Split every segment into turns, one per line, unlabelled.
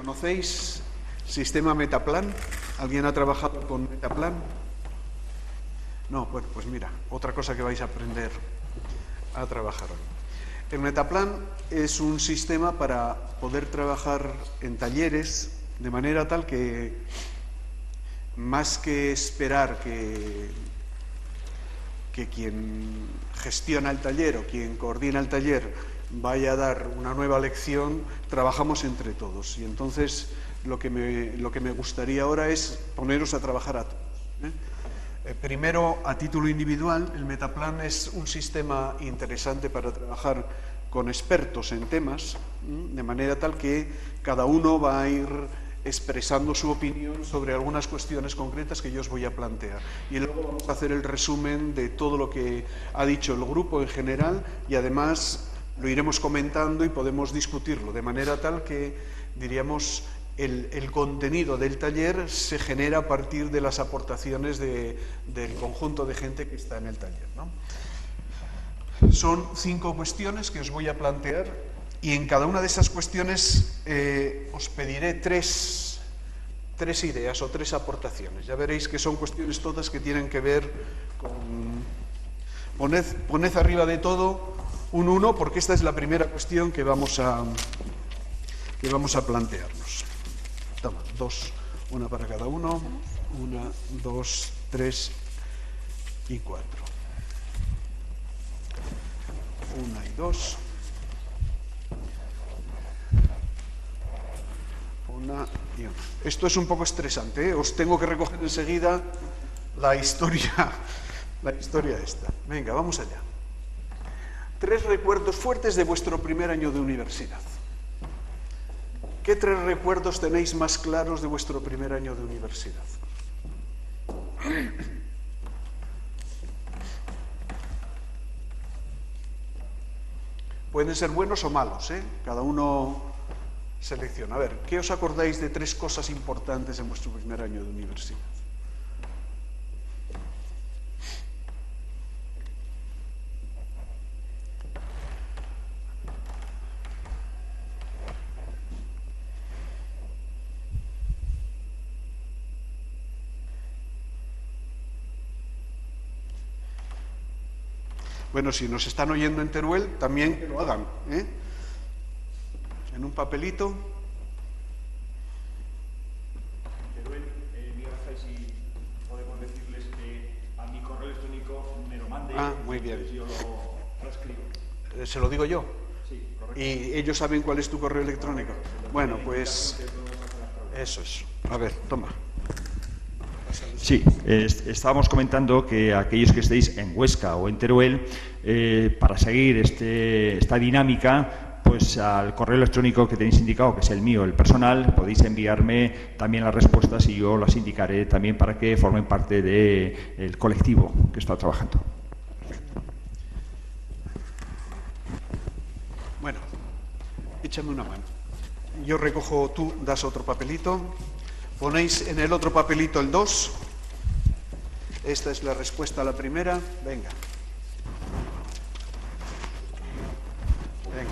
¿Conocéis sistema Metaplan? ¿Alguien ha trabajado con Metaplan? No, bueno, pues mira, otra cosa que vais a aprender a trabajar hoy. El Metaplan es un sistema para poder trabajar en talleres de manera tal que, más que esperar que quien gestiona el taller o quien coordina el taller vaya a dar una nueva lección, trabajamos entre todos. Y entonces lo que me gustaría ahora es poneros a trabajar a todos. Primero, a título individual, el Metaplan es un sistema interesante para trabajar con expertos en temas, de manera tal que cada uno va a ir expresando su opinión sobre algunas cuestiones concretas que yo os voy a plantear. Y luego vamos a hacer el resumen de todo lo que ha dicho el grupo en general y además lo iremos comentando y podemos discutirlo, de manera tal que, diríamos, el contenido del taller se genera a partir de las aportaciones del conjunto de gente que está en el taller, ¿no? Son 5 cuestiones que os voy a plantear y en cada una de esas cuestiones os pediré tres ideas o 3 aportaciones. Ya veréis que son cuestiones todas que tienen que ver con... Poned arriba de todo un 1 porque esta es la primera cuestión que vamos a plantearnos. Toma, 2, una para cada uno. 1, 2, 3 y 4. 1 y 2. 1 y 1. Esto es un poco estresante, ¿eh? Os tengo que recoger enseguida la historia esta. Venga, vamos allá. 3 recuerdos fuertes de vuestro primer año de universidad. ¿Qué 3 recuerdos tenéis más claros de vuestro primer año de universidad? Pueden ser buenos o malos, ¿eh? Cada uno selecciona. A ver, ¿qué os acordáis de 3 cosas importantes en vuestro primer año de universidad? Bueno, si nos están oyendo en Teruel, también que lo hagan, ¿eh? En un papelito.
En Teruel, mira, si podemos decirles que a mi correo electrónico me lo mande.
Ah, muy bien.
Yo lo transcribo.
¿Se lo digo yo?
Sí, correcto.
¿Y ellos saben cuál es tu correo electrónico? Bueno, pues eso es. A ver, toma.
Sí, estábamos comentando que aquellos que estéis en Huesca o en Teruel, para seguir esta dinámica, pues al correo electrónico que tenéis indicado, que es el mío, el personal, podéis enviarme también las respuestas y yo las indicaré también para que formen parte del colectivo que está trabajando.
Bueno, échame una mano. Yo recojo, tú das otro papelito. Ponéis en el otro papelito el 2. Esta es la respuesta a la primera. Venga. Venga.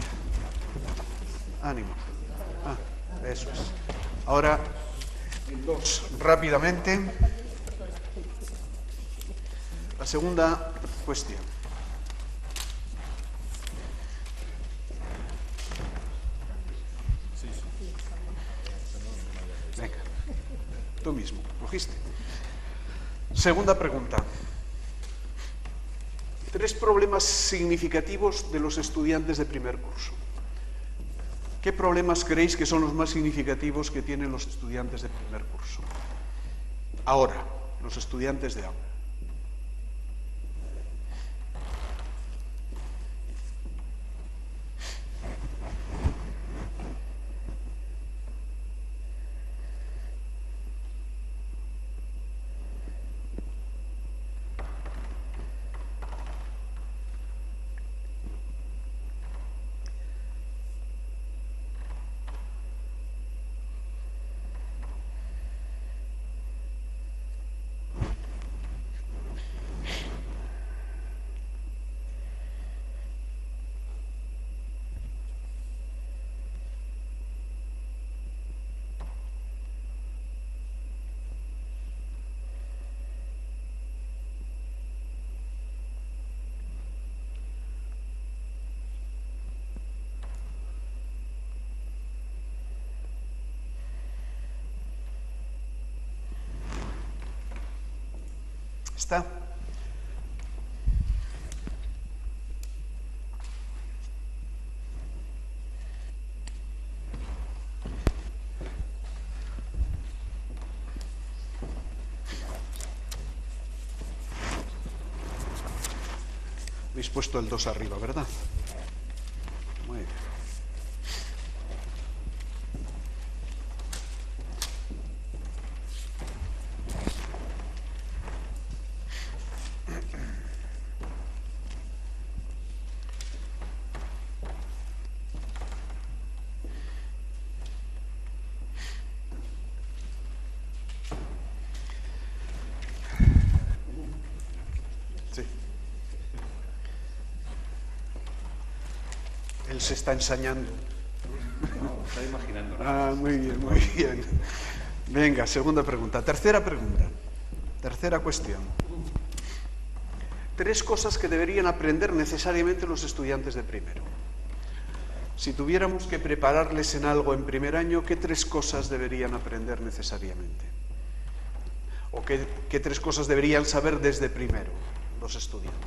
Ánimo. Ah, eso es. Ahora, el 2, rápidamente. La segunda cuestión. Venga. Tú mismo, cogiste. Segunda pregunta. 3 problemas significativos de los estudiantes de primer curso. ¿Qué problemas creéis que son los más significativos que tienen los estudiantes de primer curso? Ahora, los estudiantes de ahora. ¿Está? Habéis puesto el 2 arriba, ¿verdad? Muy bien. Sí. Él se está ensañando.
No, está imaginando.
Ah, muy bien, muy bien. Venga, segunda pregunta. Tercera pregunta. Tercera cuestión. 3 cosas que deberían aprender necesariamente los estudiantes de primero. Si tuviéramos que prepararles en algo en primer año, ¿qué 3 cosas deberían aprender necesariamente? ¿O qué 3 cosas deberían saber desde primero los estudiantes?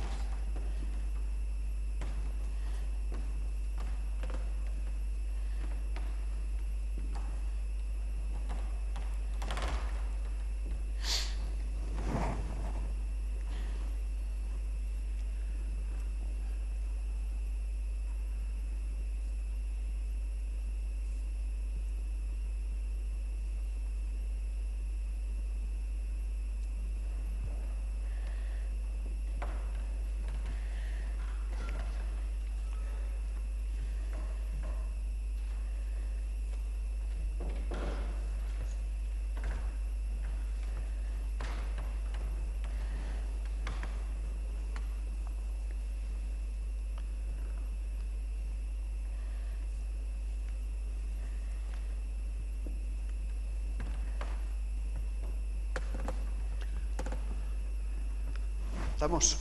¿Estamos?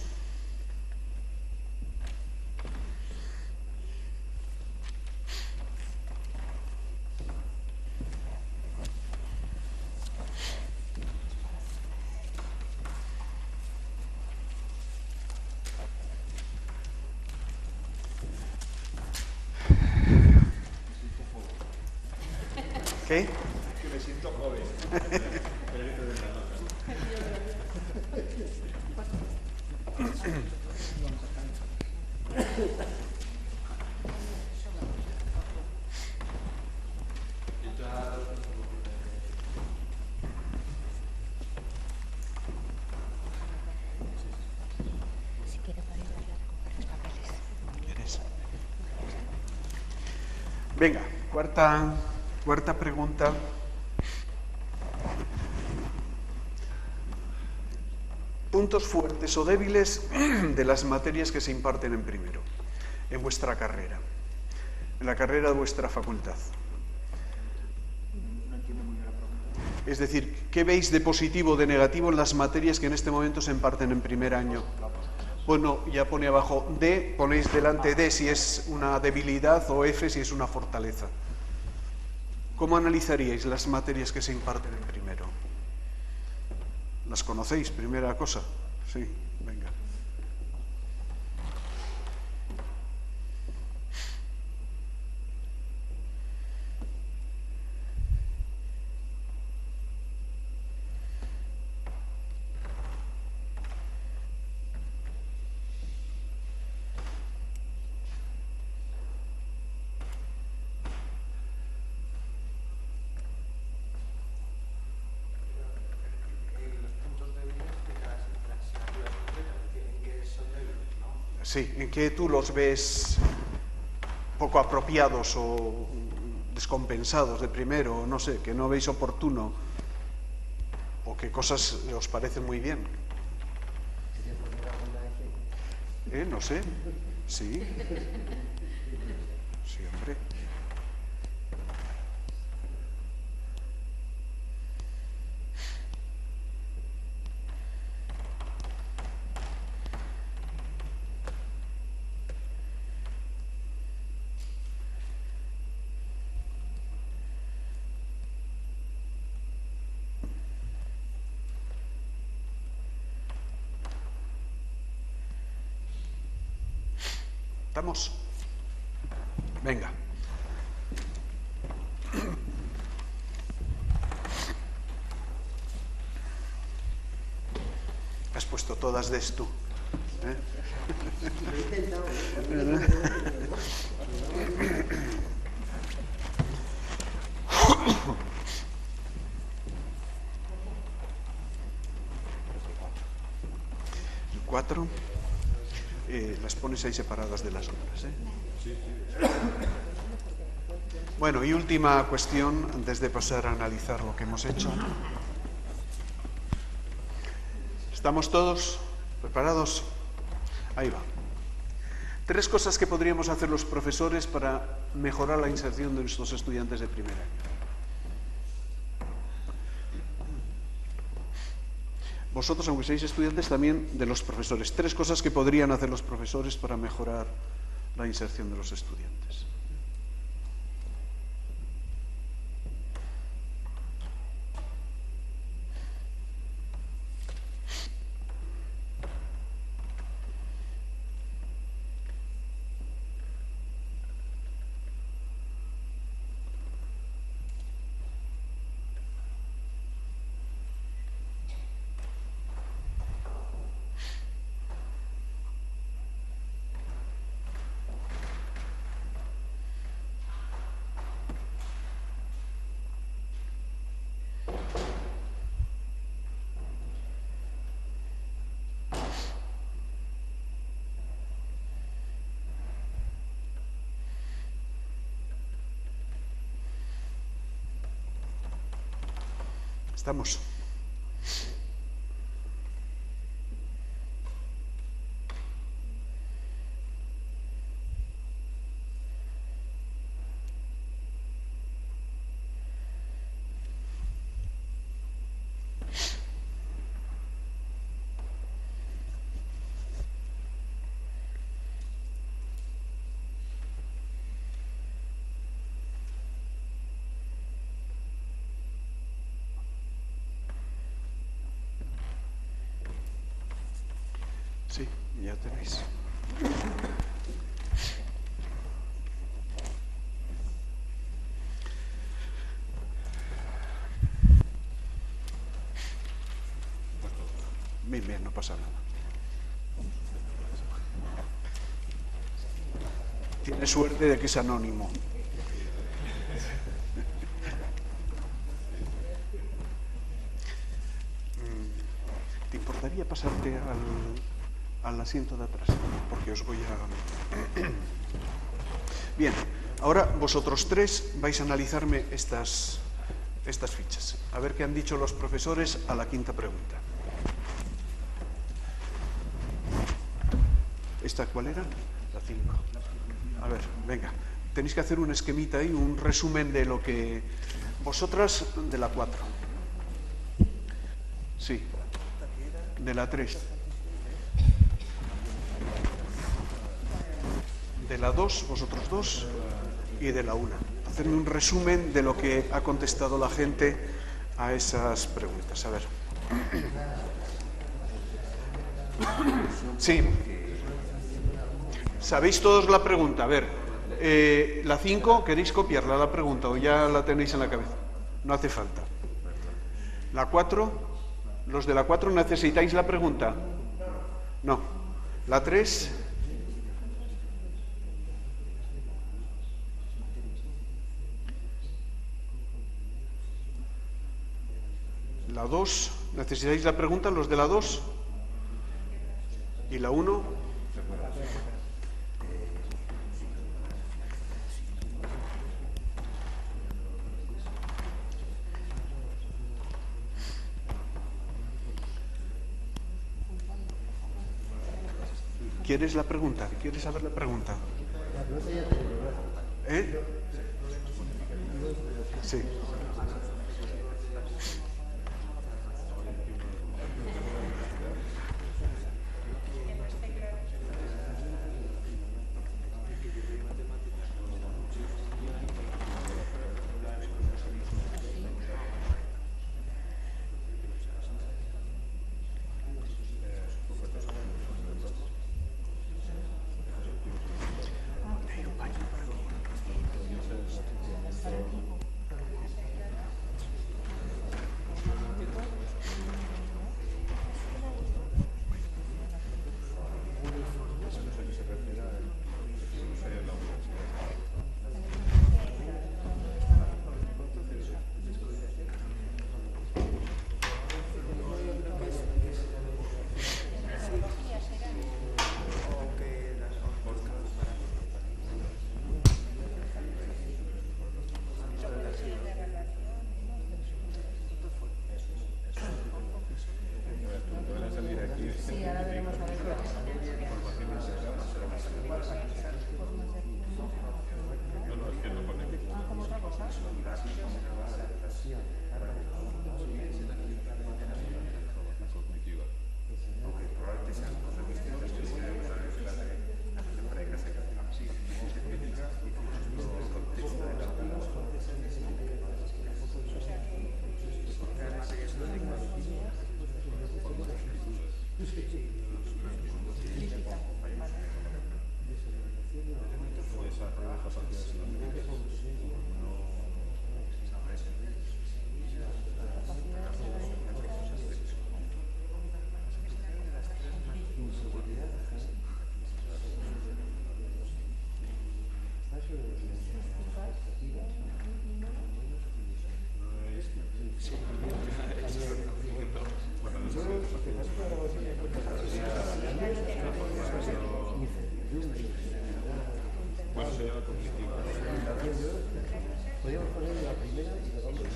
¿Qué?
Que me siento joven.
Venga, cuarta pregunta. Puntos fuertes o débiles de las materias que se imparten en primero, en vuestra carrera, en la carrera de vuestra facultad. Es decir, ¿qué veis de positivo o de negativo en las materias que en este momento se imparten en primer año? Bueno, ya pone abajo D, ponéis delante D si es una debilidad o F si es una fortaleza. ¿Cómo analizaríais las materias que se imparten en primero? ¿Las conocéis? Primera cosa. Sí, venga. Sí, en que tú los ves poco apropiados o descompensados de primero, no sé, que no veis oportuno, o que cosas os parecen muy bien. No sé. Sí. Sí, hombre. ¿Estamos? Venga. Has puesto todas de esto. El 4. Las pones ahí separadas de las otras. Bueno, y última cuestión antes de pasar a analizar lo que hemos hecho. ¿Estamos todos preparados? Ahí va. 3 cosas que podríamos hacer los profesores para mejorar la inserción de nuestros estudiantes de primer año. Vosotros, aunque seáis estudiantes, también de los profesores. 3 cosas que podrían hacer los profesores para mejorar la inserción de los estudiantes. ¿Estamos? Sí, ya tenéis. Bien, no pasa nada. Tiene suerte de que es anónimo. ¿Te importaría pasarte al asiento de atrás? Porque os voy a... Bien, ahora vosotros 3 vais a analizarme estas fichas. A ver qué han dicho los profesores a la 5ª pregunta. ¿Esta cuál era? La 5. A ver, venga. Tenéis que hacer un esquemita ahí, un resumen de lo que... Vosotras, de la 4. Sí. De la 3. De la 2, vosotros 2. Y de la 1. Hacerme un resumen de lo que ha contestado la gente a esas preguntas. A ver. Sí. ¿Sabéis todos la pregunta? A ver, la 5, ¿queréis copiarla la pregunta o ya la tenéis en la cabeza? No hace falta. La 4, ¿los de la 4 necesitáis la pregunta? No. La 3... La 2, ¿necesitáis la pregunta los de la 2? ¿Y la 1? ¿Quieres la pregunta? ¿Quieres saber la pregunta? ¿Eh? Sí.
Podríamos poner la primera y la vamos a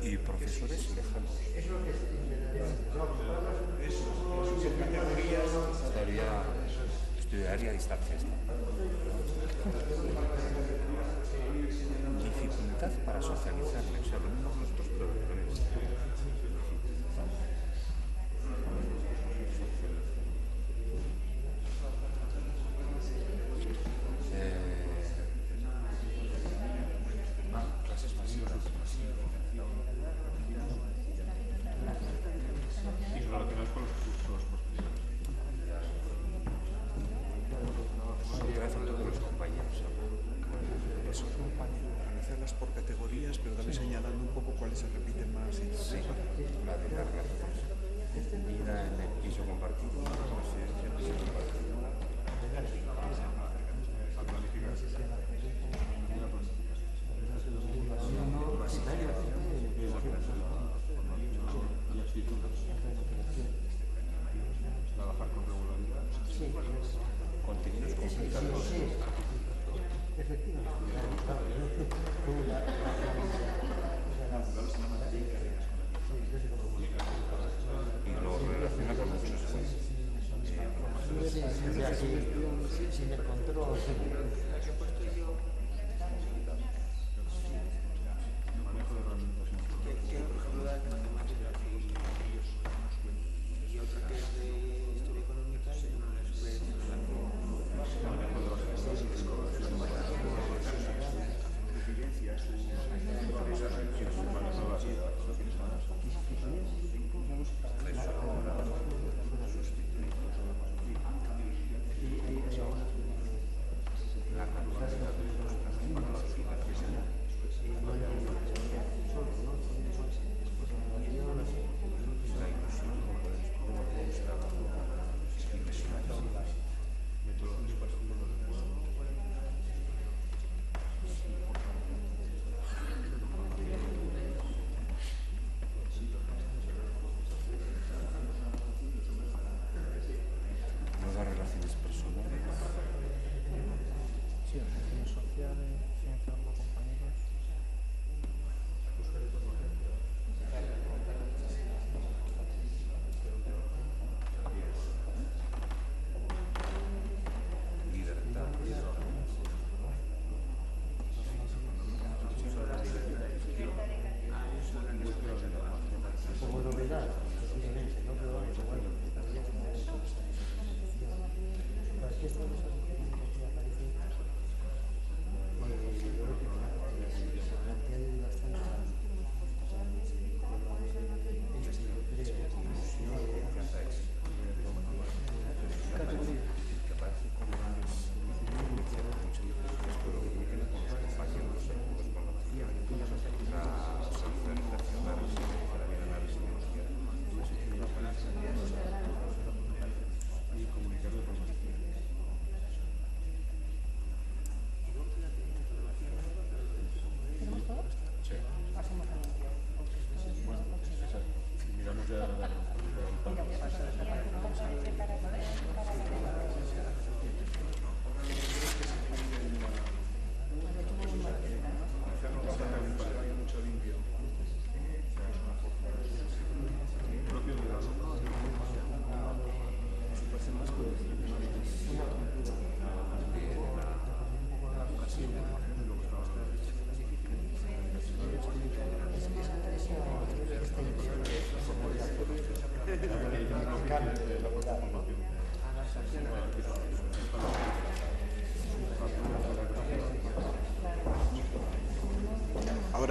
y profesores lejanos. Estudiaría a distancia. Dificultad para socializarle, o sea, lo mismo que los otros profesores. Clases masivas. Y relacionadas con los cursos posteriores. Otra vez todos los compañeros.
Eso, organizarlas por categorías, pero también señalando un poco cuáles se repiten más.
Sí, la de las relaciones. Vida en el piso compartido, residencia en piso compartido. Trabajar con regularidad. Contenidos complicados. Y lo relaciona con muchos
sin el control.
manejo de herramientas.
Que por ejemplo da de matemáticas y otra que es de historia económica y una es de
Manejo de las cosas y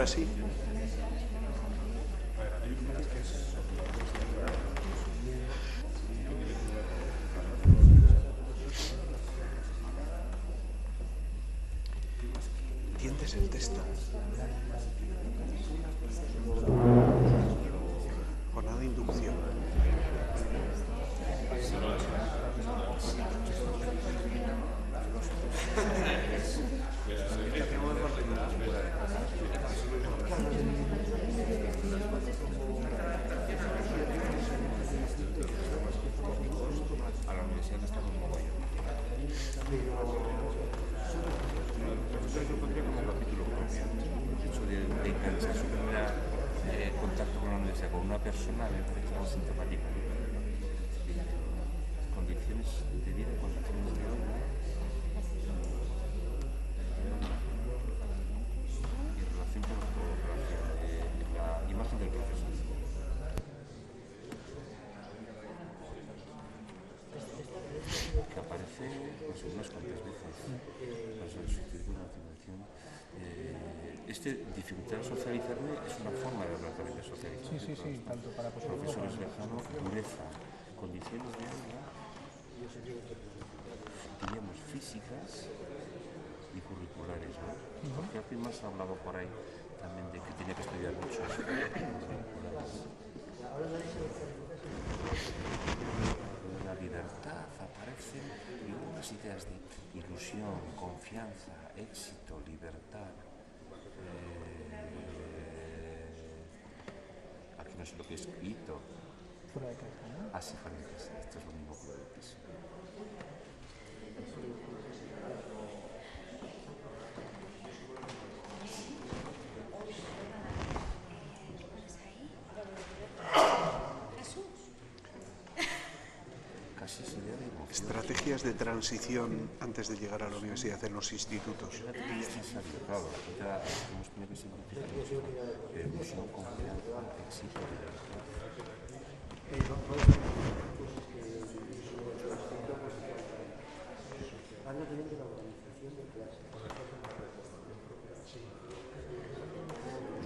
ahora sí. ¿Entiendes el texto? Jornada de inducción.
A la universidad está muy mogollón. Yo pondría como capítulo propio. El hecho de enganchar su primer contacto con la universidad con una persona me parece algo sintomático. Condiciones de vida, condiciones de obra y relación con la imagen del profesor. Que aparece pues, unas cuantas veces sobre su círculo de motivación. Dificultad de socializarme es una forma de hablar también de socializar.
Sí, tanto para
profesores lejanos, pureza, condiciones de aula, diríamos físicas y curriculares, ¿no? Porque alguien más ha hablado por ahí también de que tiene que estudiar mucho. La libertad aparecen y unas ideas de ilusión, confianza, éxito, libertad. Aquí no sé lo que he escrito.
fuera de casa, ¿no?
Así fuera de casa. Esto es lo mismo que lo del piso.
Estrategias de transición antes de llegar a la universidad en los institutos.
Es necesario, claro. Ya hemos tenido que simplificar mucho. Ilusión, confianza, éxito, libertad.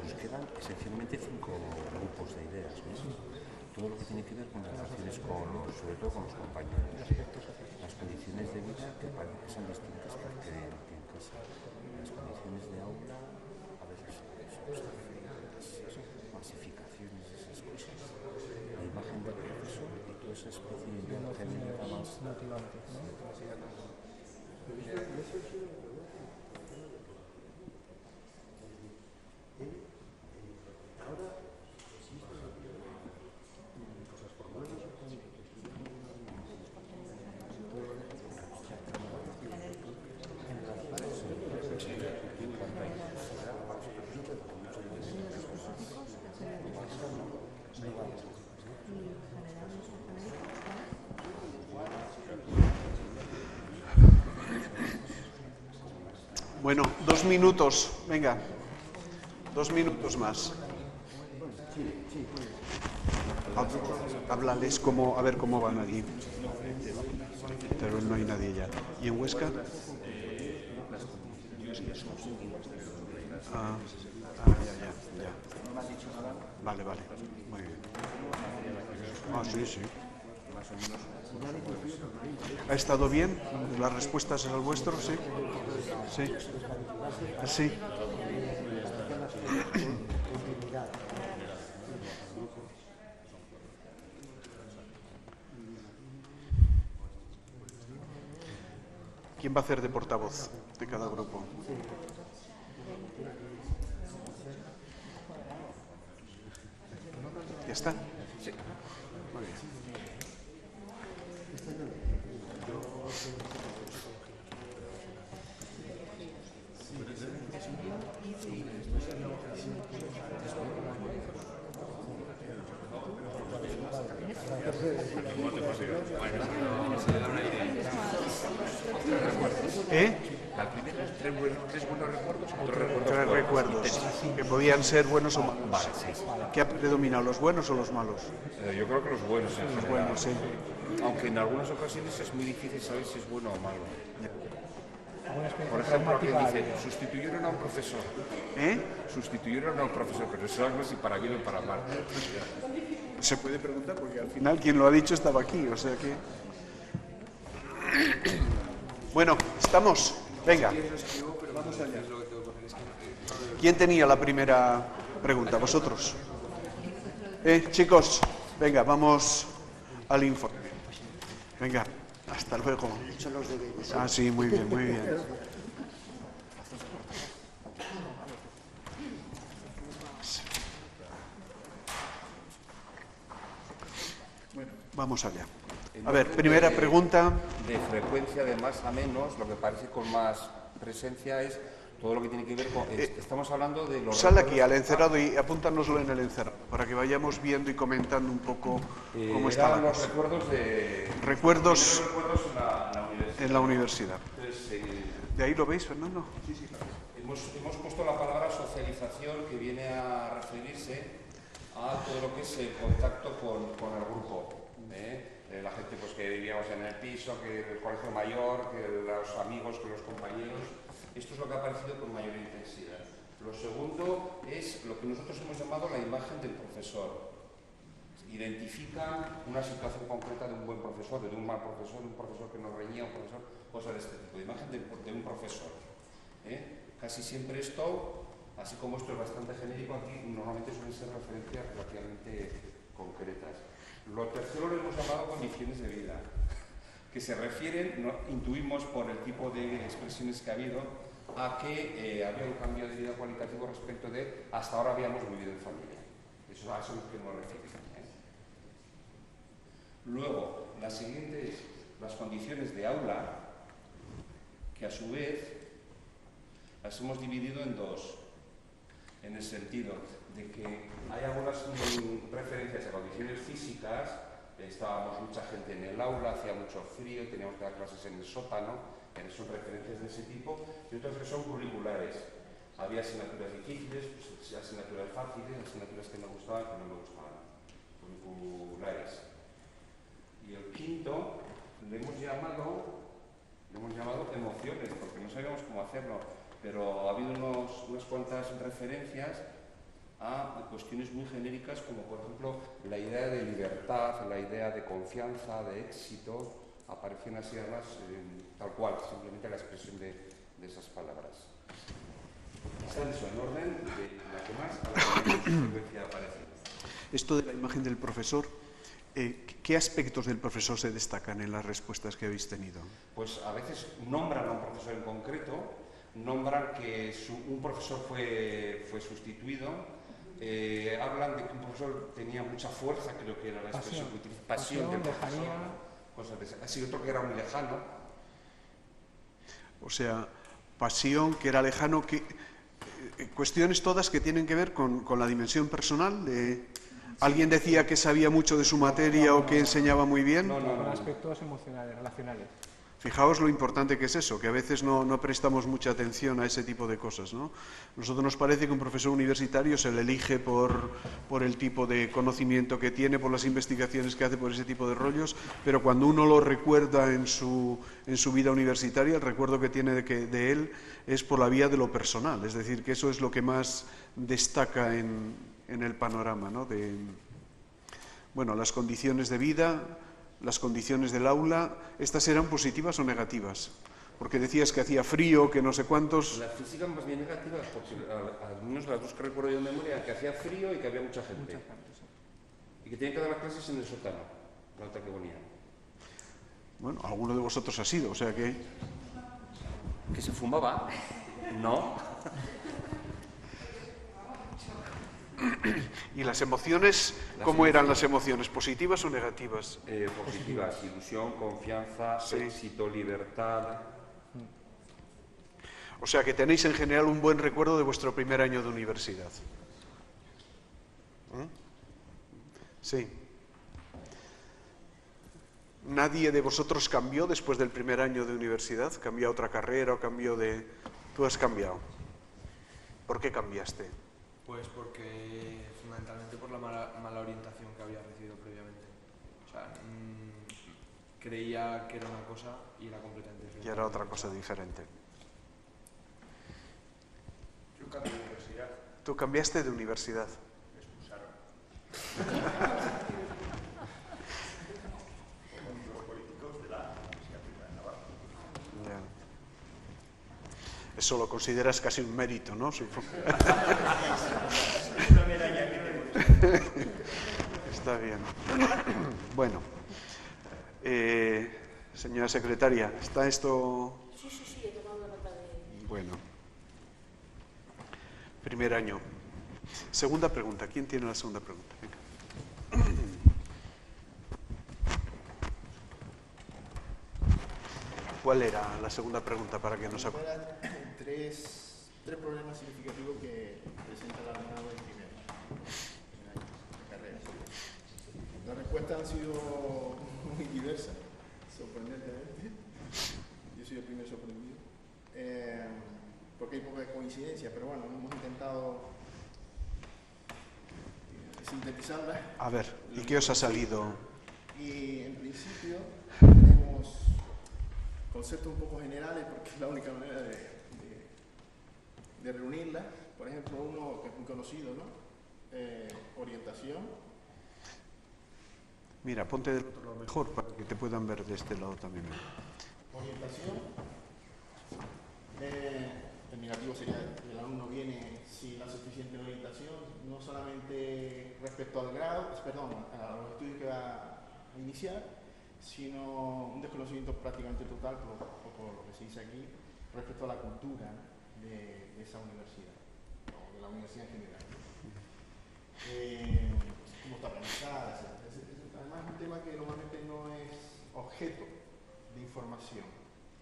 Nos quedan esencialmente 5 grupos de ideas, ¿ves? Todo lo que tiene que ver con las relaciones sobre todo con los compañeros, las condiciones de vida que parece que son distintas que aquí en casa, las condiciones de aula, a veces son masificaciones, esas cosas, la imagen del profesor y toda esa especie de idea que a mí me da más
motivante, ¿no?
Bueno, 2 minutos, venga, 2 minutos más. Háblales a ver cómo van allí. Pero no hay nadie ya. ¿Y en Huesca? Ya. Vale, muy bien. Sí. ¿Ha estado bien? ¿Las respuestas al vuestro? Sí. Sí. ¿Quién va a hacer de portavoz de cada grupo? ¿Ya está?
Sí.
Muy bien.
Al primero, 3 buenos recuerdos,
3 recuerdos que podían ser buenos o malos.
Vale, sí.
¿Qué ha predominado, los buenos o los malos?
Yo creo que los buenos en
Los
general.
buenos, sí.
Aunque en algunas ocasiones es muy difícil saber si es bueno o malo.
¿Alguna experiencia
Por ejemplo, que
traumática ha
dice,
habido?
sustituyeron a un profesor. Sustituyeron a un profesor, pero no sabemos si para bien o para mal.
Se puede preguntar porque al final quien lo ha dicho estaba aquí, o sea que... Bueno, ¿estamos? Venga. Vamos allá. ¿Quién tenía la primera pregunta? ¿Vosotros? Chicos, venga, vamos al informe. Venga, hasta luego.
Son los deberes.
Ah, sí, muy bien, muy bien. Bueno, vamos allá. A ver, primera pregunta.
De frecuencia de más a menos, lo que parece con más presencia es todo lo que tiene que ver con... estamos hablando de los...
Sal aquí al encerado y apúntanoslo en el encerado, para que vayamos viendo y comentando un poco cómo está la
los
cosa.
recuerdos de...
Recuerdos
Recuerdos en la universidad.
en la universidad.
Entonces,
¿De ahí lo veis, Fernando? Sí, sí.
hemos puesto la palabra socialización, que viene a referirse a todo lo que es el contacto con el grupo. La gente pues, que vivíamos en el piso, que el colegio mayor, que los amigos, que los compañeros. Esto es lo que ha aparecido con mayor intensidad. Lo segundo es lo que nosotros hemos llamado la imagen del profesor. Identifica una situación concreta de un buen profesor, de un mal profesor, de un profesor que nos reñía, un profesor, cosas de este tipo. De imagen de un profesor. Casi siempre esto, así como esto es bastante genérico, aquí normalmente suelen ser referencias relativamente concretas. Lo tercero lo hemos llamado condiciones de vida, que se refieren, intuimos por el tipo de expresiones que ha habido, a que había un cambio de vida cualitativo respecto de hasta ahora habíamos vivido en familia. Eso a eso es lo que nos referimos. Luego, la siguiente es las condiciones de aula, que a su vez las hemos dividido en dos, en el sentido de que hay algunas referencias a condiciones físicas. Estábamos mucha gente en el aula, hacía mucho frío, teníamos que dar clases en el sótano, son referencias de ese tipo, y otras que son curriculares. Había asignaturas difíciles, pues, asignaturas fáciles, asignaturas que me gustaban, que no me gustaban, curriculares. Y el quinto le hemos llamado emociones, porque no sabíamos cómo hacerlo, pero ha habido unas cuantas referencias a cuestiones muy genéricas, como por ejemplo la idea de libertad, la idea de confianza, de éxito, aparecen así además tal cual, simplemente la expresión de esas palabras. Está eso en orden de la que más a la que frecuencia aparece.
Esto de la imagen del profesor, ¿qué aspectos del profesor se destacan en las respuestas que habéis tenido?
Pues a veces nombran a un profesor en concreto, nombran que un profesor fue sustituido. Hablan de que un profesor tenía mucha fuerza, creo que era la expresión que utiliza, pasión del profesor, cosas de esas. Así otro que era muy lejano.
O sea, pasión, que era lejano, que cuestiones todas que tienen que ver con la dimensión personal. ¿Alguien decía que sabía mucho de su materia o que enseñaba muy bien?
No. Con aspectos emocionales, relacionales.
Fijaos lo importante que es eso, que a veces no prestamos mucha atención a ese tipo de cosas, ¿no? Nosotros nos parece que un profesor universitario se le elige por el tipo de conocimiento que tiene, por las investigaciones que hace, por ese tipo de rollos, pero cuando uno lo recuerda en su vida universitaria, el recuerdo que tiene de él es por la vía de lo personal, es decir, que eso es lo que más destaca en el panorama, ¿no? Bueno, las condiciones de vida, las condiciones del aula, ¿estas eran positivas o negativas? Porque decías que hacía frío, que no sé cuántos...
Las físicas más bien negativas, porque al menos las dos que recuerdo yo de memoria, que hacía frío y que había mucha gente. Y que tenían que dar las clases en el sótano, la otra que ponía.
Bueno, alguno de vosotros ha sido, o sea que...
¿Que se fumaba? No.
¿Y las emociones, cómo eran las emociones? ¿Positivas o negativas?
Positivas, ilusión, confianza, éxito, libertad.
O sea que tenéis en general un buen recuerdo de vuestro primer año de universidad. Sí. ¿Nadie de vosotros cambió después del primer año de universidad? ¿Cambió a otra carrera o cambió de...? Tú has cambiado. ¿Por qué cambiaste?
Pues porque fundamentalmente por la mala orientación que había recibido previamente. O sea, creía que era una cosa y era completamente diferente.
Y era otra cosa diferente.
cambio de universidad.
Tú cambiaste de universidad.
Me expulsaron. Como los políticos de la Universidad Pública de Navarra.
Ya. Eso lo consideras casi un mérito, ¿no? Supongo.
Una medalla que tengo.
Está bien. Bueno, señora secretaria, ¿está esto...?
Sí, he tomado nota de...
Bueno. Primer año. Segunda pregunta. ¿Quién tiene la segunda pregunta? Venga. ¿Cuál era la segunda pregunta para que nos acuerde?
Tres problemas significativos que presenta el alumnado en primer año de carrera. Las respuestas han sido muy diversas, sorprendentemente. Yo soy el primer sorprendido. Porque hay poca coincidencia, pero bueno, hemos intentado sintetizarlas.
A ver, ¿y qué os ha salido?
Y en principio tenemos conceptos un poco generales porque es la única manera de reunirlas. Por ejemplo, uno que es muy conocido, ¿no? Orientación.
Mira, ponte del otro lado mejor para que te puedan ver de este lado también.
Orientación. El negativo sería que el alumno viene sin la suficiente orientación, no solamente respecto al grado, perdón, a los estudios que va a iniciar, sino un desconocimiento prácticamente total, por lo que se dice aquí, respecto a la cultura de esa universidad, o de la universidad en general. Cómo está organizada, etc. Además es un tema que normalmente no es objeto de información,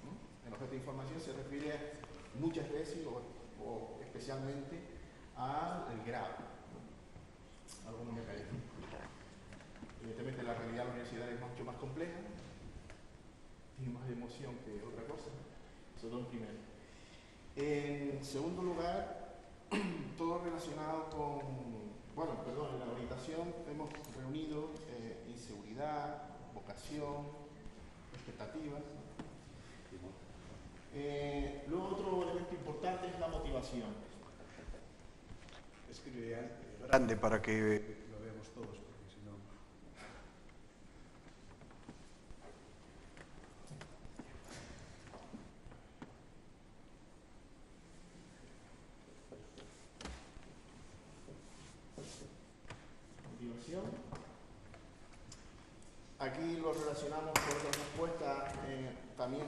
¿no? El objeto de información se refiere muchas veces o especialmente al grado, ¿no? Algunos mecanismos. Evidentemente la realidad de la universidad es mucho más compleja, tiene más emoción que otra cosa. Eso es lo primero. En segundo lugar, todo relacionado con, en la orientación hemos reunido inseguridad, vocación, expectativas. Luego otro elemento importante es la motivación.
Escribe grande para que lo veamos todos, porque si no...
Motivación. Aquí lo relacionamos con otras respuestas también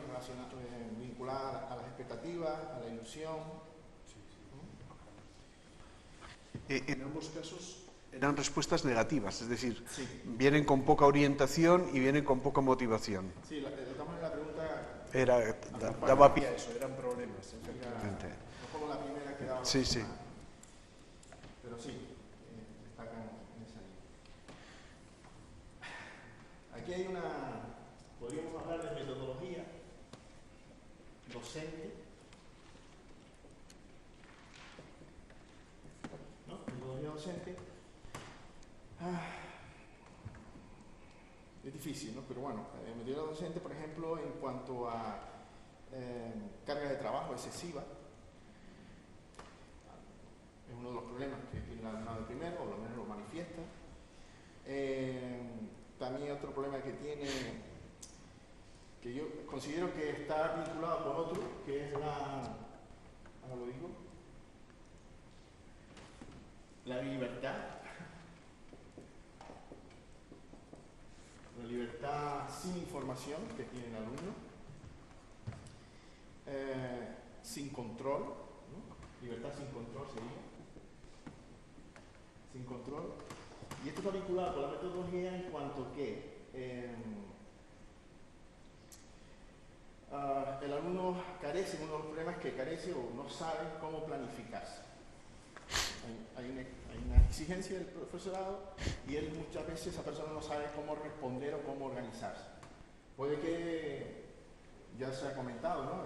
vinculadas a las expectativas, a la ilusión.
En ambos casos eran respuestas negativas, es decir,
Sí.
vienen con poca orientación y vienen con poca motivación.
Sí, de todas maneras la pregunta
Daba pie a eso, eran problemas, efectivamente.
no como la primera que daba.
Sí, sí.
Pero sí, destacan en esa línea. Aquí hay podríamos hablar de metodología docente, ¿no? Metodología docente. Es difícil, ¿no? Pero bueno, metodología docente, por ejemplo, en cuanto a carga de trabajo excesiva, es uno de los problemas que tiene el alumnado de primero, o lo menos lo manifiesta. También otro problema que tiene, que yo considero que está vinculado con otro, que es ahora lo digo, la libertad. La libertad sin información que tiene el alumno, sin control, ¿no? Libertad sin control sería, sin control. Y esto está vinculado con la metodología en cuanto que el alumno carece, uno de los problemas es que carece o no sabe cómo planificarse. Hay una exigencia del profesorado y él muchas veces, esa persona no sabe cómo responder o cómo organizarse. Puede que, ya se ha comentado, ¿no?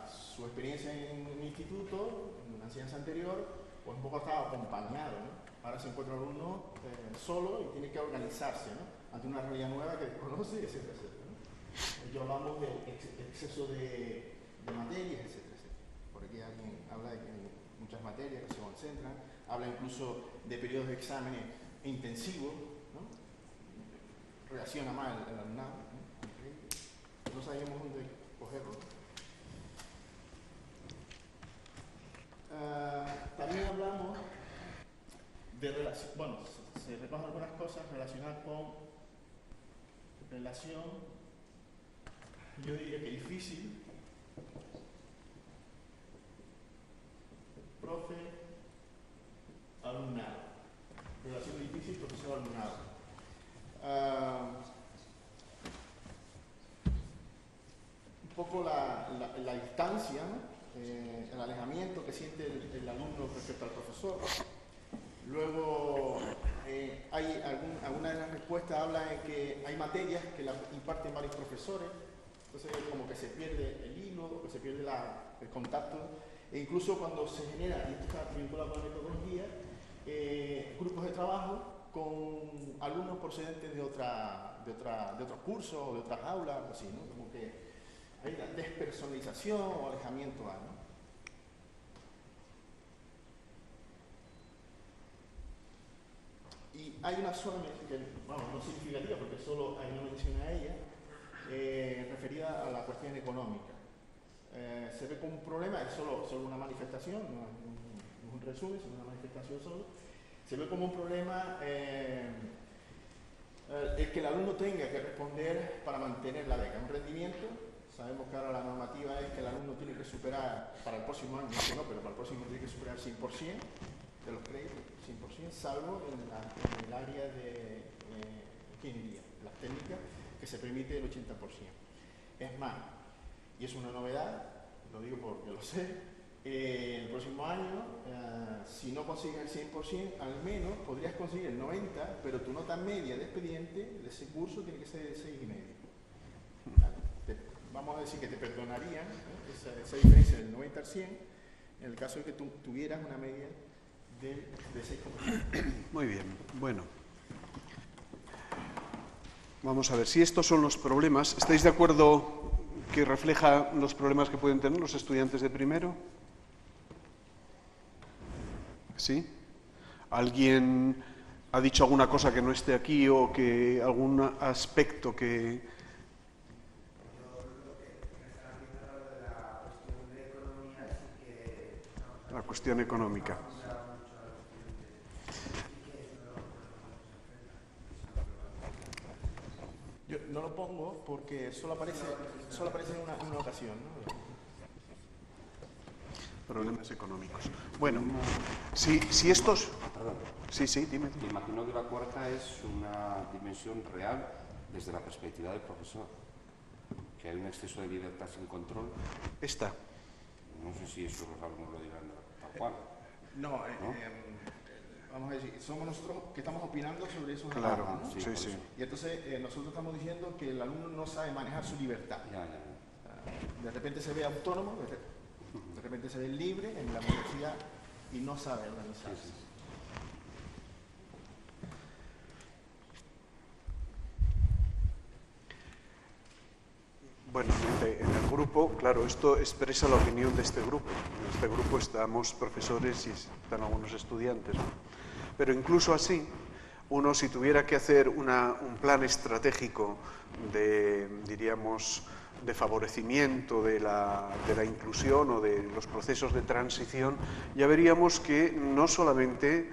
Su experiencia en un instituto, en una enseñanza anterior, pues un poco estaba acompañado, ¿no? Ahora se encuentra el alumno solo y tiene que organizarse, ¿no? Ante una realidad nueva que desconoce, etcétera, etcétera, ¿no? Yo hablamos del exceso de materias, etcétera, etcétera. Por aquí alguien habla de que hay muchas materias que se concentran, habla incluso de periodos de exámenes intensivos, ¿no? Relaciona más el alumnado, ¿no? No sabemos dónde cogerlo. También hablamos de relación, bueno, se recogen algunas cosas relacionadas con relación, yo diría que difícil, profe-alumnado. Relación difícil, profesor-alumnado. Un poco la distancia, ¿no? El alejamiento que siente el alumno respecto al profesor. Luego, hay alguna de las respuestas habla de que hay materias que las imparten varios profesores, entonces como que se pierde el hilo, que se pierde el contacto, e incluso cuando se genera, y esto está vinculado con la metodología, grupos de trabajo con alumnos procedentes de otros cursos o de otras aulas, algo así, ¿no? Como que hay una despersonalización o alejamiento, ¿no? Y hay una sola, que vamos, no significativa porque solo hay una mención a ella, referida a la cuestión económica. Se ve como un problema, es solo una manifestación, no es un resumen, es una manifestación solo. Se ve como un problema el que el alumno tenga que responder para mantener la beca. Un rendimiento, sabemos que ahora la normativa es que el alumno tiene que superar, para el próximo año, no, pero para el próximo tiene que superar 100% de los créditos, 100%, salvo en el área de ingeniería, las técnicas, que se permite el 80%. Es más, y es una novedad, lo digo porque lo sé, el próximo año, si no consigues el 100%, al menos podrías conseguir el 90%, pero tu nota media de expediente de ese curso tiene que ser de 6,5. ¿Vale? Vamos a decir que te perdonarían esa diferencia del 90 al 100, en el caso de que tú tuvieras una media de 6,5.
Muy bien, bueno. Vamos a ver, si estos son los problemas, ¿estáis de acuerdo que refleja los problemas que pueden tener los estudiantes de primero? ¿Sí? ¿Alguien ha dicho alguna cosa que no esté aquí o que algún aspecto que... La cuestión económica.
Yo no lo pongo porque solo aparece en una ocasión, ¿no?
Problemas económicos. Bueno, si estos...
Perdón.
Sí, dime.
Me imagino que la cuarta es una dimensión real desde la perspectiva del profesor, que hay un exceso de libertad sin control.
Esta.
No sé si eso los alumnos lo dirán tal cual.
No, vamos a decir, somos nosotros que estamos opinando sobre eso.
Claro,
¿no?
sí.
Y entonces nosotros estamos diciendo que el alumno no sabe manejar su libertad.
Ya.
De repente se ve autónomo, de repente se ve libre en la universidad y no sabe organizarse.
Sí.
Bueno, en el grupo, claro, esto expresa la opinión de este grupo. En este grupo estamos profesores y están algunos estudiantes, ¿no? Pero incluso así, uno si tuviera que hacer un plan estratégico de, diríamos, de favorecimiento de la inclusión o de los procesos de transición, ya veríamos que no solamente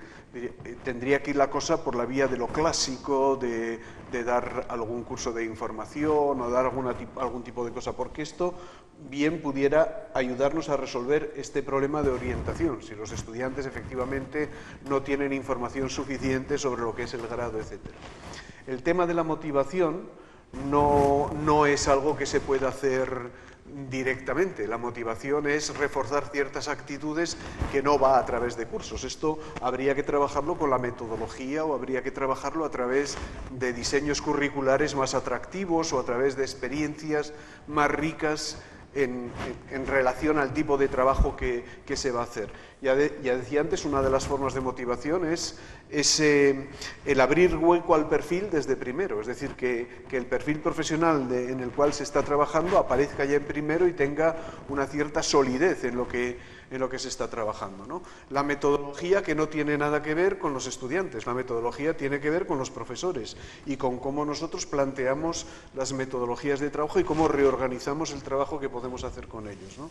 tendría que ir la cosa por la vía de lo clásico, de dar algún curso de información o dar algún tipo de cosa, porque esto bien pudiera ayudarnos a resolver este problema de orientación, si los estudiantes efectivamente no tienen información suficiente sobre lo que es el grado, etc. El tema de la motivación no es algo que se pueda hacer directamente. La motivación es reforzar ciertas actitudes que no va a través de cursos. Esto habría que trabajarlo con la metodología o habría que trabajarlo a través de diseños curriculares más atractivos o a través de experiencias más ricas en relación al tipo de trabajo que se va a hacer. Ya decía antes, una de las formas de motivación es el abrir hueco al perfil desde primero, es decir, que el perfil profesional en el cual se está trabajando aparezca ya en primero y tenga una cierta solidez en lo que en lo que se está trabajando, ¿no? La metodología que no tiene nada que ver con los estudiantes, la metodología tiene que ver con los profesores y con cómo nosotros planteamos las metodologías de trabajo y cómo reorganizamos el trabajo que podemos hacer con ellos, ¿no?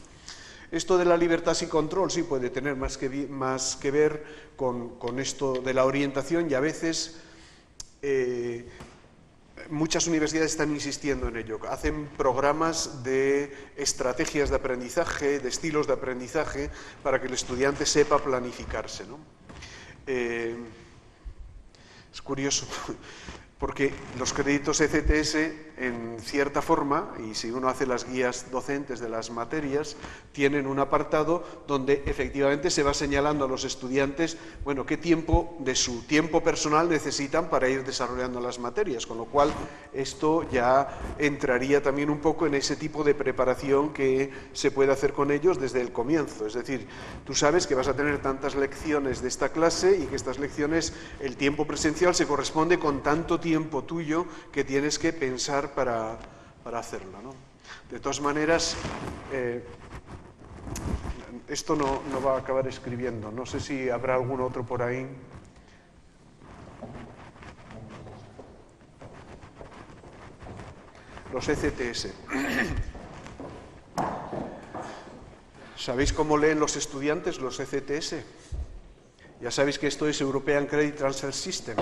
Esto de la libertad sin control sí puede tener más que ver con esto de la orientación y a veces muchas universidades están insistiendo en ello. Hacen programas de estrategias de aprendizaje, de estilos de aprendizaje, para que el estudiante sepa planificarse, ¿no? Es curioso, porque los créditos ECTS, en cierta forma, y si uno hace las guías docentes de las materias, tienen un apartado donde efectivamente se va señalando a los estudiantes, bueno, qué tiempo de su tiempo personal necesitan para ir desarrollando las materias, con lo cual esto ya entraría también un poco en ese tipo de preparación que se puede hacer con ellos desde el comienzo. Es decir, tú sabes que vas a tener tantas lecciones de esta clase y que estas lecciones, el tiempo presencial se corresponde con tanto tiempo tuyo que tienes que pensar para hacerlo, ¿no? De todas maneras, esto no va a acabar escribiendo. No sé si habrá algún otro por ahí. Los ECTS. ¿Sabéis cómo leen los estudiantes los ECTS? Ya sabéis que esto es European Credit Transfer System.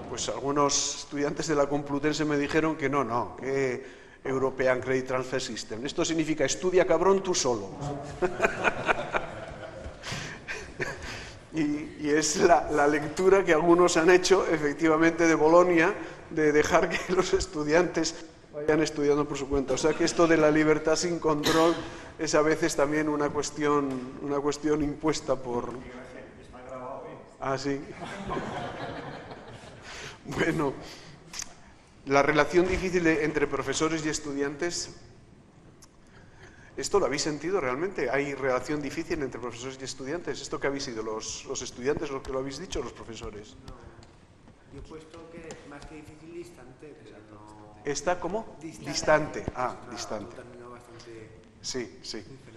Pues algunos estudiantes de la Complutense me dijeron que no, que European Credit Transfer System. Esto significa estudia cabrón tú solo. y es la lectura que algunos han hecho efectivamente de Bolonia, de dejar que los estudiantes vayan estudiando por su cuenta. O sea que esto de la libertad sin control es a veces también una cuestión impuesta por... Ah, sí. Bueno, la relación difícil entre profesores y estudiantes, ¿esto lo habéis sentido realmente? ¿Hay relación difícil entre profesores y estudiantes? ¿Esto qué habéis sido? ¿Los estudiantes los que lo habéis dicho o los profesores?
No, yo he puesto que más que difícil, distante, pero no...
¿Está cómo? Distante. Ah, distante.
Bastante
sí.
diferente.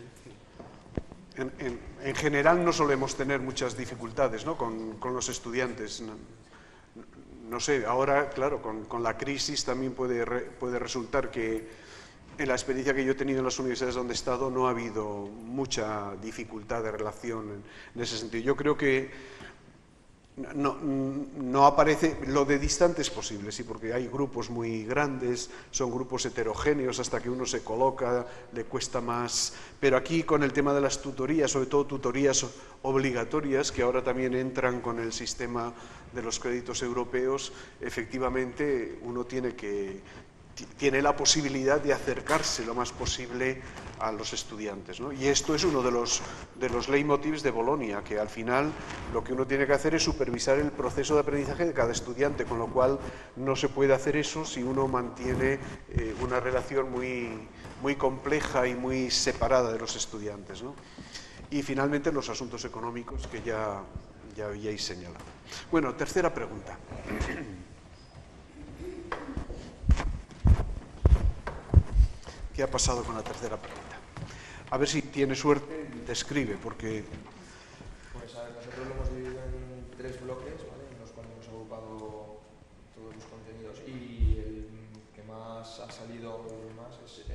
En general no solemos tener muchas dificultades, ¿no? con los estudiantes. No sé, ahora, claro, con la crisis también puede resultar que en la experiencia que yo he tenido en las universidades donde he estado no ha habido mucha dificultad de relación en ese sentido. Yo creo que no aparece, lo de distante es posible, sí, porque hay grupos muy grandes, son grupos heterogéneos, hasta que uno se coloca, le cuesta más. Pero aquí con el tema de las tutorías, sobre todo tutorías obligatorias, que ahora también entran con el sistema de los créditos europeos, efectivamente uno tiene la posibilidad de acercarse lo más posible a los estudiantes, ¿no? Y esto es uno de los leitmotivs de Bolonia, que al final lo que uno tiene que hacer es supervisar el proceso de aprendizaje de cada estudiante, con lo cual no se puede hacer eso si uno mantiene una relación muy compleja y muy separada de los estudiantes, ¿no? Y finalmente los asuntos económicos que ya habíais señalado. Bueno, tercera pregunta. ¿Qué ha pasado con la tercera pregunta? A ver si tiene suerte y te escribe, porque...
Pues a ver, nosotros lo hemos dividido en 3 bloques, ¿vale? En los cuales hemos agrupado todos los contenidos, y el que más ha salido más es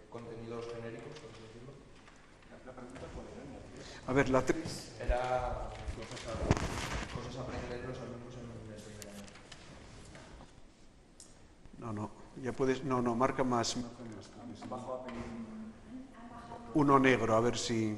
contenidos genéricos, por así decirlo.
La pregunta cuál era.
A ver, la 3...
Era cosas a aprender los alumnos en el primer año.
No, ya puedes... No, marca más.
Abajo a pedir...
Uno negro, a ver si...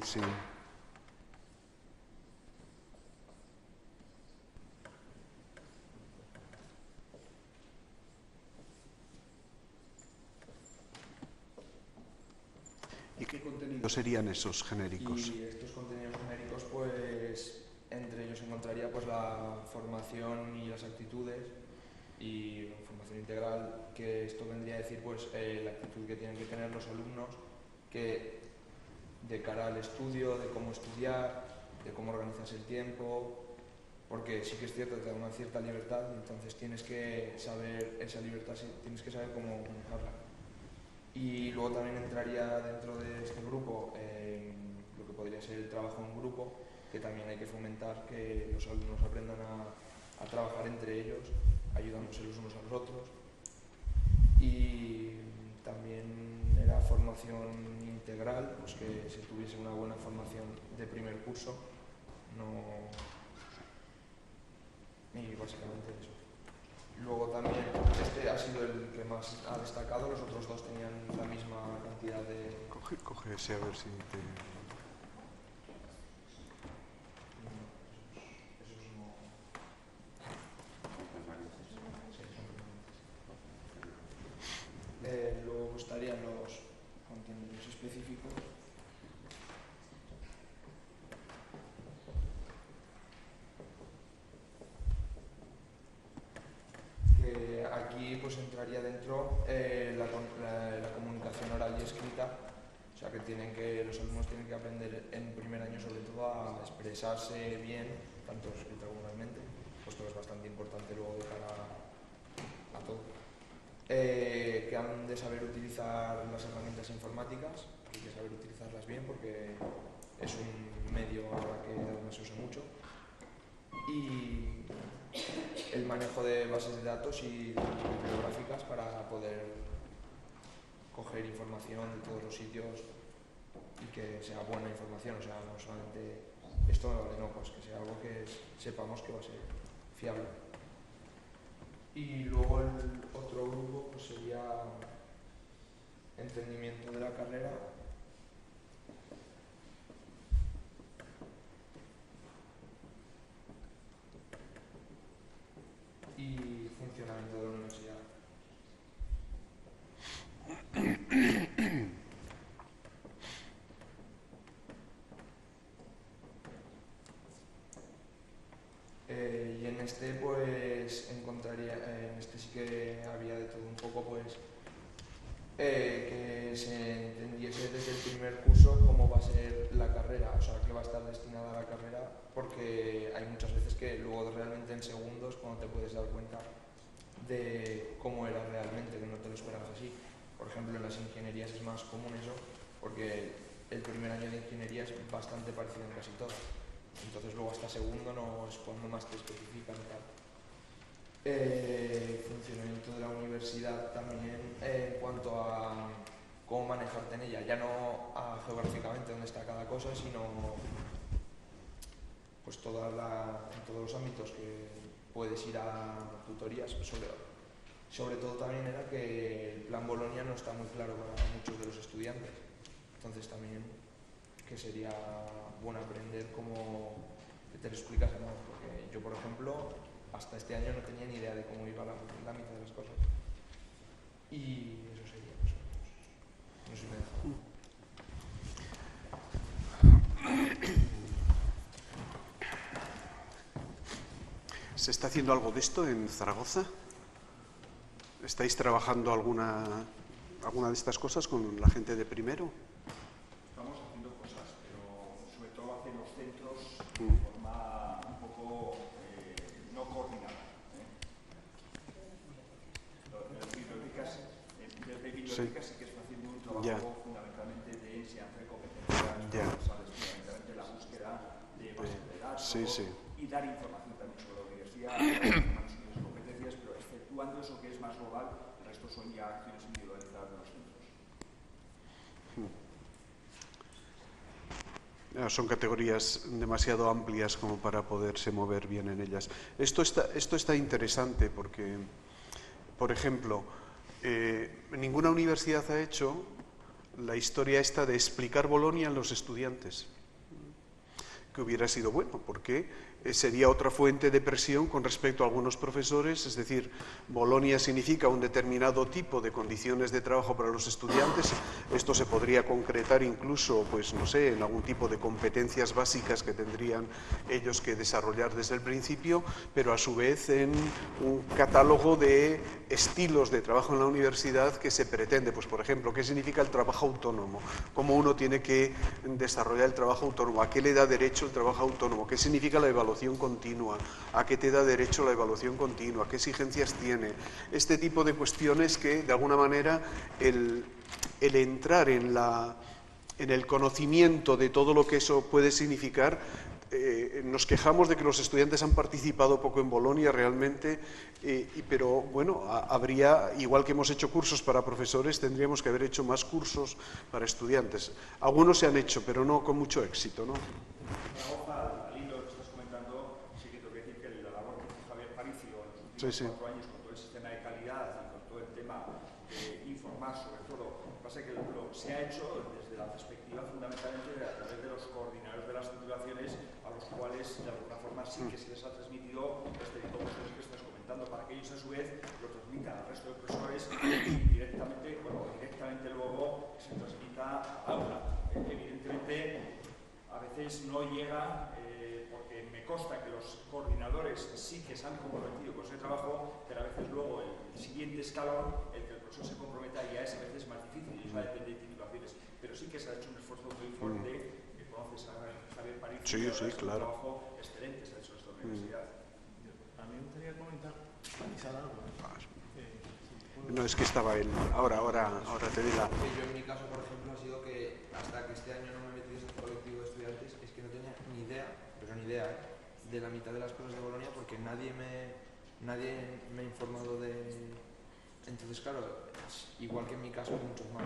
¿Y qué contenidos serían esos genéricos?
Y estos contenidos genéricos, pues, entre ellos encontraría pues la formación y las actitudes, y formación integral, que esto vendría a decir pues la actitud que tienen que tener los alumnos de cara al estudio, de cómo estudiar, de cómo organizarse el tiempo, porque sí que es cierto que te da una cierta libertad, entonces tienes que saber esa libertad, tienes que saber cómo manejarla. Y luego también entraría dentro de este grupo lo lo que podría ser el trabajo en grupo, que también hay que fomentar que los alumnos aprendan a trabajar entre ellos, ayudándose los unos a los otros. Y también era formación integral, pues que se tuviese una buena formación de primer curso, y básicamente eso. Luego también, este ha sido el que más ha destacado, los otros dos tenían la misma cantidad de...
Coge ese a ver si te...
Luego estarían los contenidos específicos. Que aquí pues entraría dentro la comunicación oral y escrita, o sea que los alumnos tienen que aprender en primer año sobre todo a expresarse bien, tanto escrita como oralmente, puesto que es bastante importante luego de cara a todo. Que han de saber utilizar las herramientas informáticas, hay que saber utilizarlas bien porque es un medio ahora que además se usa mucho, y el manejo de bases de datos y bibliográficas para poder coger información de todos los sitios y que sea buena información, o sea, no solamente esto me vale, no, pues que sea algo que sepamos que va a ser fiable. Y luego el otro grupo pues sería entendimiento de la carrera y funcionamiento de la universidad. Y en este pues encontraría, en este sí que había de todo un poco, pues que se entendiese desde el primer curso cómo va a ser la carrera, o sea, que va a estar destinada a la carrera, porque hay muchas veces que luego realmente en segundos cuando te puedes dar cuenta de cómo era realmente, que no te lo esperabas así. Por ejemplo, en las ingenierías es más común eso, porque el primer año de ingeniería es bastante parecido en casi todas. Entonces luego hasta segundo no es cuando más te especifican y tal. Funcionamiento de la universidad también en cuanto a cómo manejarte en ella, ya no geográficamente dónde está cada cosa, sino pues en todos los ámbitos que puedes ir a tutorías. Sobre todo también era que el plan Bolonia no está muy claro para muchos de los estudiantes, entonces también que sería bueno aprender cómo te lo explicas, ¿no? Porque yo, por ejemplo, hasta este año no tenía ni idea de cómo iba la mitad de las cosas. Y eso sería, no sé si me dejo.
¿Se está haciendo algo de esto en Zaragoza? ¿Estáis trabajando alguna de estas cosas con la gente de primero?
Estamos haciendo cosas, pero sobre todo hacia los centros de forma un poco no coordinada. Desde bibliotecas sí que está haciendo un trabajo fundamentalmente de enseñanza de competencias, fundamentalmente la búsqueda de bases de datos y dar información también sobre la universidad, sus competencias, pero exceptuando eso que es más global, el resto son ya acciones individualizadas de los centros.
Son categorías demasiado amplias como para poderse mover bien en ellas. Esto está interesante porque, por ejemplo, ninguna universidad ha hecho la historia esta de explicar Bolonia a los estudiantes, que hubiera sido bueno, porque sería otra fuente de presión con respecto a algunos profesores, es decir, Bolonia significa un determinado tipo de condiciones de trabajo para los estudiantes, esto se podría concretar incluso, pues no sé, en algún tipo de competencias básicas que tendrían ellos que desarrollar desde el principio, pero a su vez en un catálogo de estilos de trabajo en la universidad que se pretende, pues por ejemplo, ¿qué significa el trabajo autónomo? ¿Cómo uno tiene que desarrollar el trabajo autónomo? ¿A qué le da derecho el trabajo autónomo? ¿Qué significa la evaluación continua? ¿A qué te da derecho la evaluación continua? ¿Qué exigencias tiene? Este tipo de cuestiones que, de alguna manera, el entrar en en el conocimiento de todo lo que eso puede significar, nos quejamos de que los estudiantes han participado poco en Bolonia realmente, pero bueno, habría, igual que hemos hecho cursos para profesores, tendríamos que haber hecho más cursos para estudiantes. Algunos se han hecho, pero no con mucho éxito, ¿no?
Al hilo que estás comentando, sí que tengo que decir que la labor que hizo Javier Paricio en los últimos 4 años con todo el sistema de calidad y con todo el tema de informar sobre todo, pasa que se ha hecho desde la perspectiva fundamentalmente a través de los coordinadores de las titulaciones, a los cuales de alguna forma sí que se les ha transmitido este tipo de cosas que estás comentando, para que ellos a su vez lo transmitan al resto de profesores y directamente luego se transmita a aula. Evidentemente a veces no llega, porque me consta que los coordinadores sí que se han comprometido con ese trabajo, pero a veces luego el siguiente escalón, el que el profesor se comprometa, ya es a veces más difícil, y eso depende de titulaciones, pero sí que se ha hecho un esfuerzo muy fuerte, que conoces a Javier Paricio,
sí, claro.
Un trabajo excelente se ha hecho en esta universidad.
A mí me gustaría comentar, analizar algo.
No, es que estaba él. Ahora te di la...
Yo en mi caso, por ejemplo, ha sido que hasta que este año no me he metido en este colectivo de estudiantes, es que no tenía ni idea, pero ni idea, de la mitad de las cosas de Bolonia, porque nadie me ha informado de... Entonces, claro, igual que en mi caso, muchos más.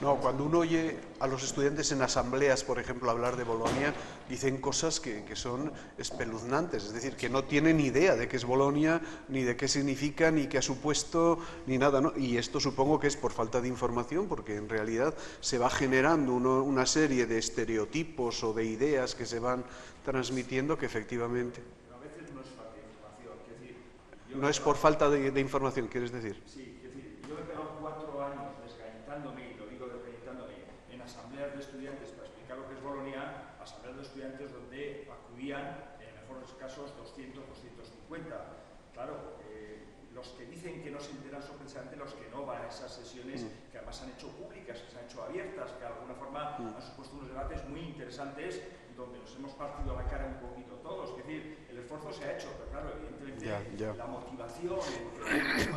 No, cuando uno oye a los estudiantes en asambleas, por ejemplo, hablar de Bolonia, dicen cosas que son espeluznantes, es decir, que no tienen ni idea de qué es Bolonia, ni de qué significa, ni qué ha supuesto, ni nada, ¿no? Y esto supongo que es por falta de información, porque en realidad se va generando una serie de estereotipos o de ideas que se van transmitiendo que efectivamente...
Pero a veces no es falta de información, quiero decir...
No es por falta de información, ¿quieres decir?
Sí, quiero decir, yo he pegado 4 años desgañitándome, y lo digo desgañitándome, en asambleas de estudiantes para explicar lo que es Bolonia, asambleas de estudiantes donde acudían, en el mejor de los casos, 200, 250. Claro, los que dicen que no se enteran son precisamente los que no van a esas sesiones, que además han hecho públicas, que se han hecho abiertas, que de alguna forma han supuesto unos debates muy interesantes, donde nos hemos partido la cara un poquito todos. Es decir, el esfuerzo se ha hecho, pero claro, evidentemente la motivación, es decir,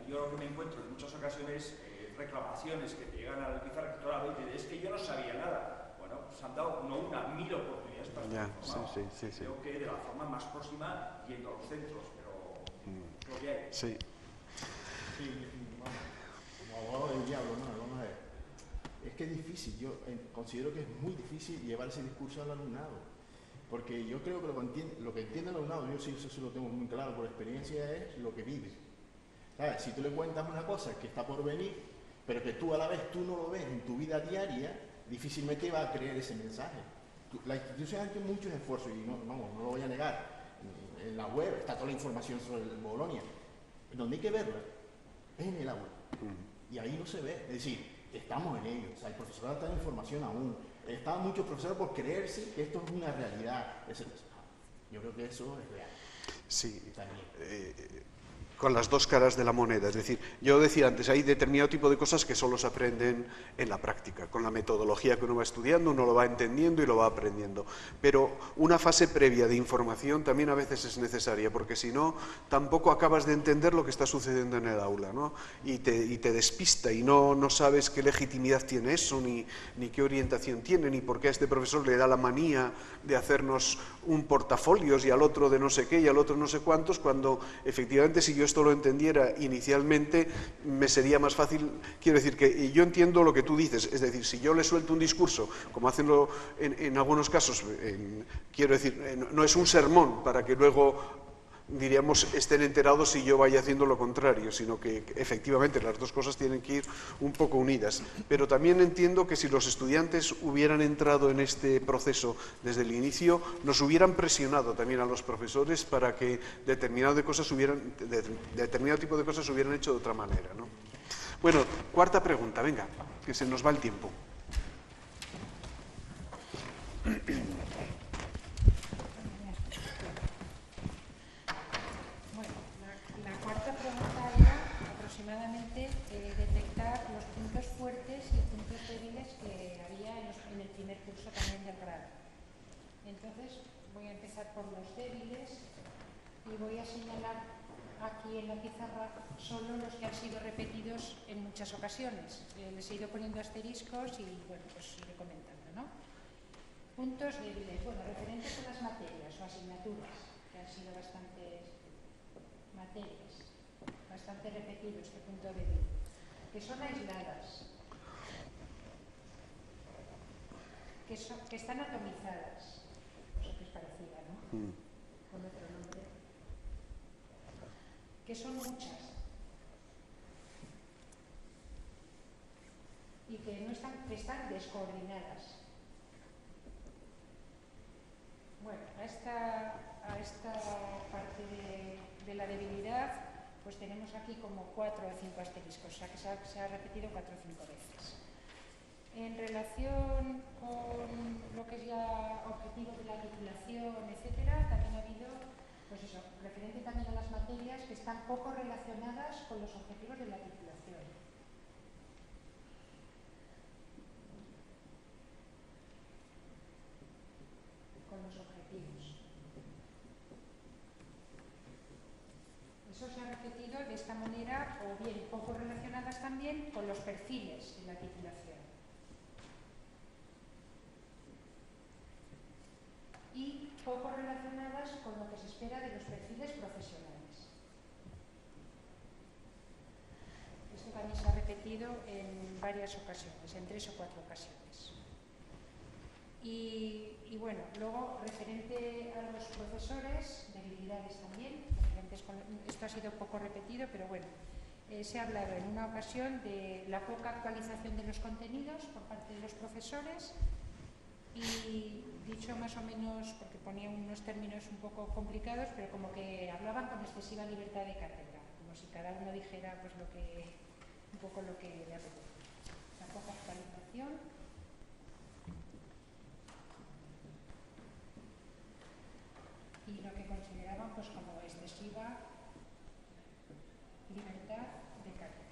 yo lo que me encuentro en muchas ocasiones, reclamaciones que te llegan a la rectora y te dicen, es que yo no sabía nada. Bueno, pues han dado no una, 1000 oportunidades para estar informados.
Sí.
Creo que de la forma más próxima, yendo a los centros, pero lo que hay.
Sí, como abogado del diablo, ¿no? Vamos a ver. Es que es difícil, yo considero que es muy difícil llevar ese discurso al alumnado, porque yo creo que lo que entiende el alumnado, yo sí eso lo tengo muy claro por experiencia, es lo que vive. ¿Sabes? Si tú le cuentas una cosa que está por venir, pero que tú a la vez tú no lo ves en tu vida diaria, difícilmente va a creer ese mensaje. La institución ha hecho muchos esfuerzos, y no lo voy a negar. En la web está toda la información sobre el Bolonia. Donde hay que verla es en el aula. Y ahí no se ve. Es decir, estamos en ello. O sea, el profesor está en información aún. Están muchos profesores por creerse que esto es una realidad. Yo creo que eso es real.
Sí. Con las dos caras de la moneda, es decir, yo decía antes, hay determinado tipo de cosas que solo se aprenden en la práctica, con la metodología que uno va estudiando, uno lo va entendiendo y lo va aprendiendo, pero una fase previa de información también a veces es necesaria, porque si no, tampoco acabas de entender lo que está sucediendo en el aula, ¿no? Y te despista y no sabes qué legitimidad tiene eso, ni qué orientación tiene, ni por qué a este profesor le da la manía de hacernos un portafolios y al otro de no sé qué y al otro no sé cuántos, cuando efectivamente si yo esto lo entendiera inicialmente me sería más fácil. Quiero decir que yo entiendo lo que tú dices, es decir, si yo le suelto un discurso, como hacen en algunos casos, quiero decir, no es un sermón para que luego diríamos estén enterados si yo vaya haciendo lo contrario, sino que efectivamente las dos cosas tienen que ir un poco unidas. Pero también entiendo que si los estudiantes hubieran entrado en este proceso desde el inicio, nos hubieran presionado también a los profesores para que determinado tipo de cosas hubieran hecho de otra manera, ¿no? Bueno, cuarta pregunta, venga, que se nos va el tiempo.
Detectar los puntos fuertes y puntos débiles que había en el primer curso también del grado. Entonces voy a empezar por los débiles y voy a señalar aquí en la pizarra solo los que han sido repetidos en muchas ocasiones. Les he ido poniendo asteriscos y, bueno, pues iré comentando, ¿no? Puntos débiles. Bueno, referentes a las materias o asignaturas, que han sido bastantes materias, bastante repetido este punto débil, que son aisladas, que están atomizadas, eso que es parecida, ¿no? Con otro nombre, que son muchas y que están descoordinadas. Bueno, a esta parte de la debilidad, pues tenemos aquí como 4 o 5 asteriscos, o sea que se ha repetido 4 o 5 veces. En relación con lo que es ya objetivo de la titulación, etcétera, también ha habido, pues eso, referente también a las materias que están poco relacionadas con los objetivos de la titulación. Con los objetivos. Eso se ha repetido de esta manera, o bien poco relacionadas también con los perfiles de la titulación. Y poco relacionadas con lo que se espera de los perfiles profesionales. Esto también se ha repetido en varias ocasiones, en 3 o 4 ocasiones. Y bueno, luego, referente a los profesores, debilidades también, esto ha sido poco repetido, pero bueno, se ha hablado en una ocasión de la poca actualización de los contenidos por parte de los profesores y dicho más o menos, porque ponía unos términos un poco complicados, pero como que hablaban con excesiva libertad de cátedra, como si cada uno dijera pues un poco lo que le apetece. La poca actualización. Y lo que consideraban pues como excesiva libertad de cátedra.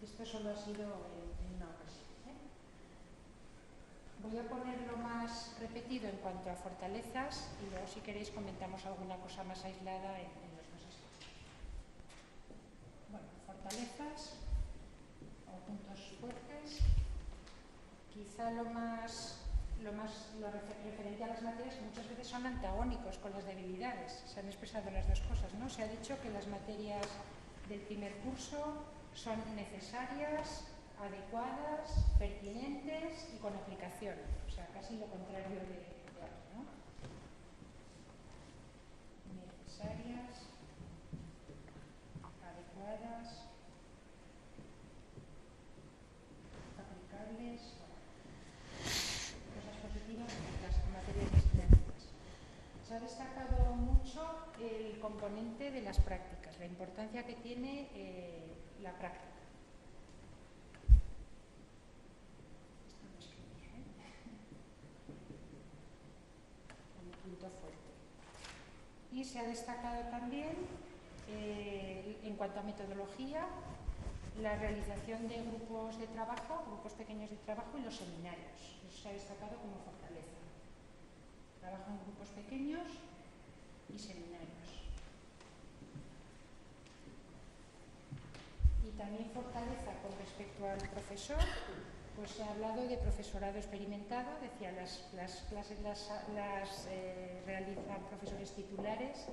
Esto solo ha sido en una ocasión. Voy a poner lo más repetido en cuanto a fortalezas y luego si queréis comentamos alguna cosa más aislada en los dos aspectos. Bueno, fortalezas o puntos fuertes. Quizá lo referente a las materias que muchas veces son antagónicos con las debilidades. Se han expresado las dos cosas, ¿no? Se ha dicho que las materias del primer curso son necesarias, adecuadas, pertinentes y con aplicación. O sea, casi lo contrario de ahora, ¿no? Necesarias, adecuadas, aplicables, cosas positivas en las materias disciplinares. Se ha destacado mucho el componente de las prácticas, la importancia que tiene la práctica. Punto fuerte. Y se ha destacado también, en cuanto a metodología, la realización de grupos de trabajo, grupos pequeños de trabajo y los seminarios. Eso se ha destacado como fortaleza. Trabajo en grupos pequeños y seminarios. Y también fortaleza con respecto al profesor. Pues se ha hablado de profesorado experimentado, decía, las clases las realizan profesores titulares,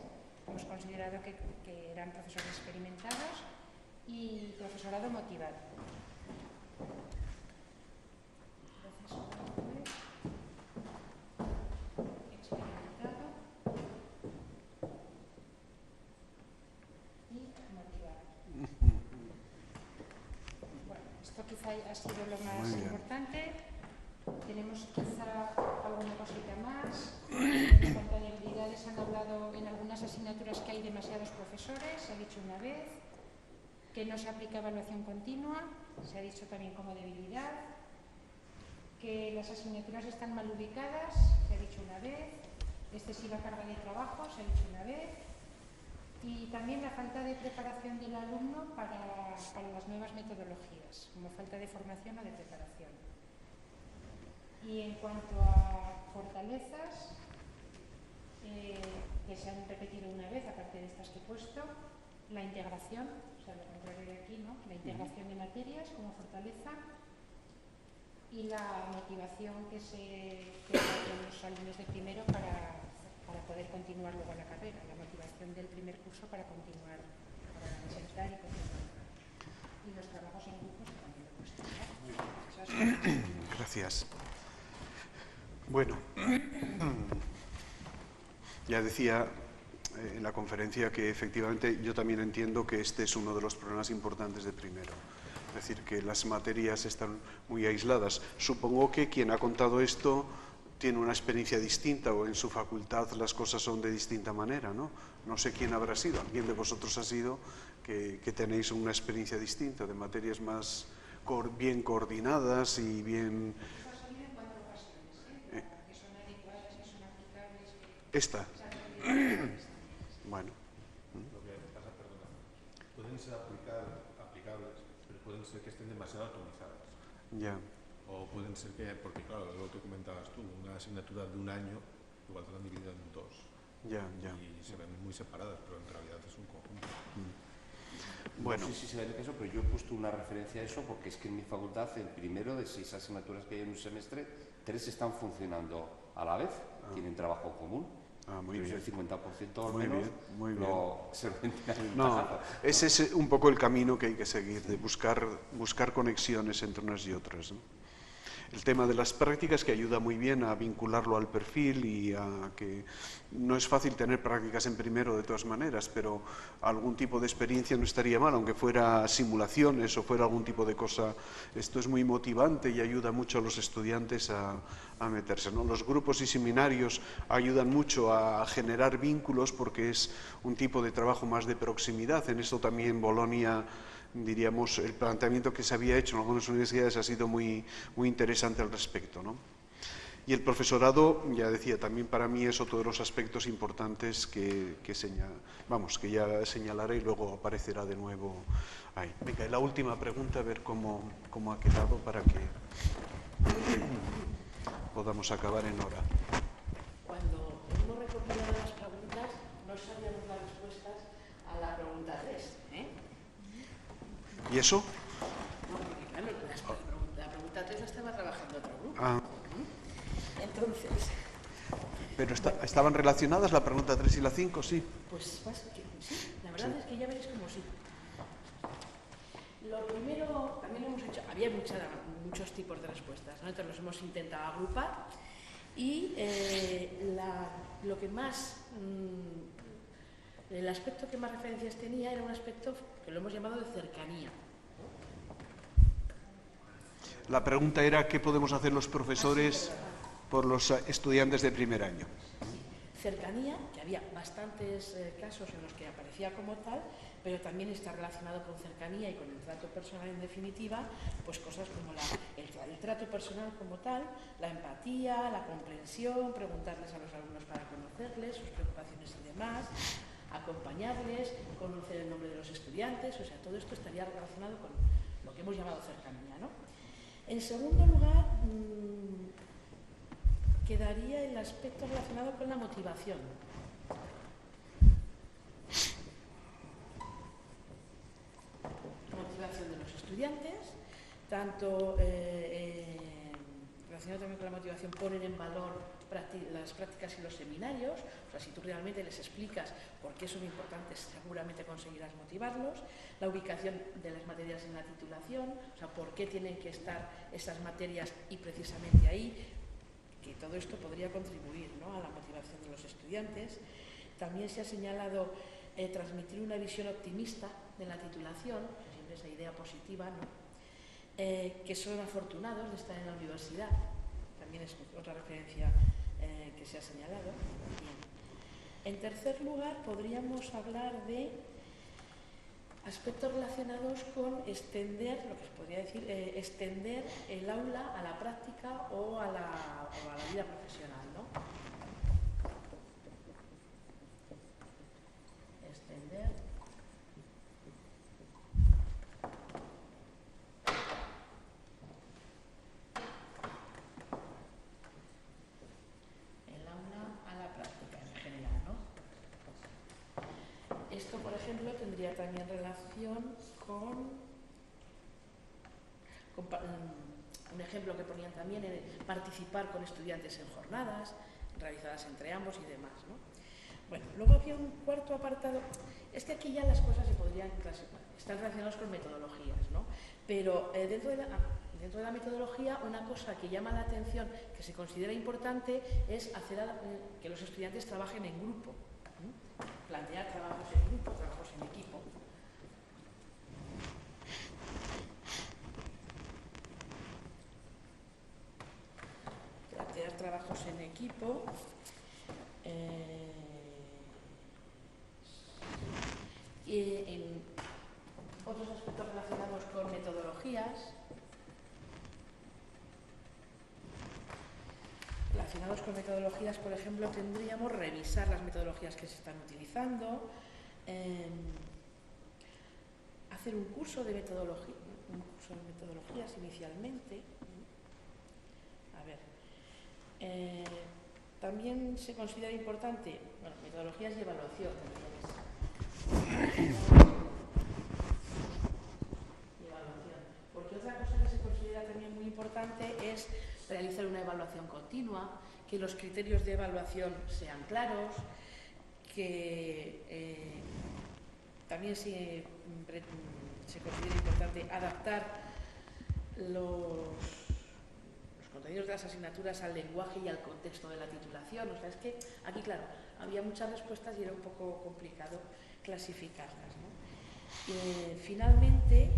hemos considerado que eran profesores experimentados, y profesorado motivado. Profesorado experimentado y motivado. Bueno, esto quizá ha sido lo más importante. Tenemos quizá alguna cosita más. En cuanto a debilidades, han hablado en algunas asignaturas que hay demasiados profesores, se ha dicho una vez, que no se aplica evaluación continua, se ha dicho también como debilidad, que las asignaturas están mal ubicadas, se ha dicho una vez, excesiva carga de trabajo, se ha dicho una vez, y también la falta de preparación del alumno para las nuevas metodologías, como falta de formación o de preparación. Y en cuanto a fortalezas, que se han repetido una vez, aparte de estas que he puesto, la integración, o sea, lo contrario de aquí, ¿no? La integración de materias como fortaleza y la motivación que da con los alumnos de primero para poder continuar luego la carrera, la motivación del primer curso para continuar, para insertar y continuar. Y los trabajos en grupos también lo he puesto, ¿no?
Gracias. Bueno, ya decía en la conferencia que efectivamente yo también entiendo que este es uno de los problemas importantes de primero. Es decir, que las materias están muy aisladas. Supongo que quien ha contado esto tiene una experiencia distinta o en su facultad las cosas son de distinta manera, ¿no? No sé quién habrá sido. Alguien de vosotros ha sido que tenéis una experiencia distinta, de materias más bien coordinadas y bien... Esta. Bueno.
Lo que pasa, perdona, pueden ser aplicables, pero pueden ser que estén demasiado atomizadas.
Ya.
O pueden ser que, porque claro, lo que comentabas tú, una asignatura de un año, igual te la han dividido en dos.
Ya, ya.
Y se ven muy separadas, pero en realidad es un conjunto.
Bueno.
No sé si se ve el caso, pero yo he puesto una referencia a eso porque es que en mi facultad, el primero de 6 asignaturas que hay en un semestre, 3 están funcionando a la vez, tienen trabajo común.
Muy bien.
El 50% al
Muy
menos
bien, muy bien.
se lo entienden.
No, ese es un poco el camino que hay que seguir, de buscar conexiones entre unas y otras, ¿no? El tema de las prácticas que ayuda muy bien a vincularlo al perfil y a que no es fácil tener prácticas en primero de todas maneras, pero algún tipo de experiencia no estaría mal, aunque fuera simulaciones o fuera algún tipo de cosa. Esto es muy motivante y ayuda mucho a los estudiantes a meterse, ¿no? Los grupos y seminarios ayudan mucho a generar vínculos porque es un tipo de trabajo más de proximidad. En esto también Bolonia, diríamos, el planteamiento que se había hecho en algunas universidades ha sido muy interesante al respecto, ¿no? Y el profesorado, ya decía, también para mí es otro de los aspectos importantes que ya señalaré y luego aparecerá de nuevo ahí. Venga, y la última pregunta, a ver cómo ha quedado para que podamos acabar en hora.
Cuando hemos recopilado las preguntas, no sabíamos las respuestas a la pregunta 3, ¿eh?
¿Y eso?
No, porque claro, la pregunta 3 la estaba trabajando otro grupo.
Ah.
Entonces...
¿Pero estaban relacionadas la pregunta 3 y la 5? Sí.
Pues sí, la verdad es que ya veréis como sí. Lo primero, también hemos hecho, había muchos tipos de respuestas, ¿no? Entonces los hemos intentado agrupar y lo que más... el aspecto que más referencias tenía era un aspecto que lo hemos llamado de cercanía.
La pregunta era ¿qué podemos hacer los profesores por los estudiantes de primer año?
Cercanía, que había bastantes casos en los que aparecía como tal, pero también está relacionado con cercanía y con el trato personal en definitiva, pues cosas como el trato personal como tal, la empatía, la comprensión, preguntarles a los alumnos para conocerles, sus preocupaciones y demás, acompañarles, conocer el nombre de los estudiantes, o sea, todo esto estaría relacionado con lo que hemos llamado cercanía, ¿no? En segundo lugar, quedaría el aspecto relacionado con la motivación. Motivación de los estudiantes, tanto relacionado también con la motivación, poner en valor las prácticas y los seminarios. O sea, si tú realmente les explicas por qué son importantes, seguramente conseguirás motivarlos. La ubicación de las materias en la titulación, o sea, por qué tienen que estar esas materias y precisamente ahí, que todo esto podría contribuir, ¿no?, a la motivación de los estudiantes. También se ha señalado transmitir una visión optimista de la titulación, siempre esa idea positiva, ¿no?, que son afortunados de estar en la universidad, también es otra referencia que se ha señalado. Bien. En tercer lugar, podríamos hablar de aspectos relacionados con extender, lo que se podría decir, extender el aula a la práctica o a la vida profesional, ¿no? Extender el aula a la práctica en general. ejemplo, tendría también relación con un ejemplo que ponían también, participar con estudiantes en jornadas realizadas entre ambos y demás, ¿no? Bueno, luego había un cuarto apartado, es que aquí ya las cosas se podrían clasificar, están relacionadas con metodologías, ¿no? Pero dentro de la metodología, una cosa que llama la atención, que se considera importante, es hacer que los estudiantes trabajen en grupo, ¿no? Plantear trabajos en grupo, trabajos en equipo. Plantear trabajos en equipo. Y en otros aspectos relacionados con metodologías. Relacionados con metodologías, por ejemplo, tendríamos revisar las metodologías que se están utilizando, hacer un curso de metodologías inicialmente. A ver, también se considera importante, bueno, metodologías y evaluación también es. Porque otra cosa que se considera también muy importante es realizar una evaluación continua, que los criterios de evaluación sean claros, que también se considera importante adaptar los contenidos de las asignaturas al lenguaje y al contexto de la titulación. O sea, es que aquí, claro, había muchas respuestas y era un poco complicado clasificarlas, ¿no? Finalmente,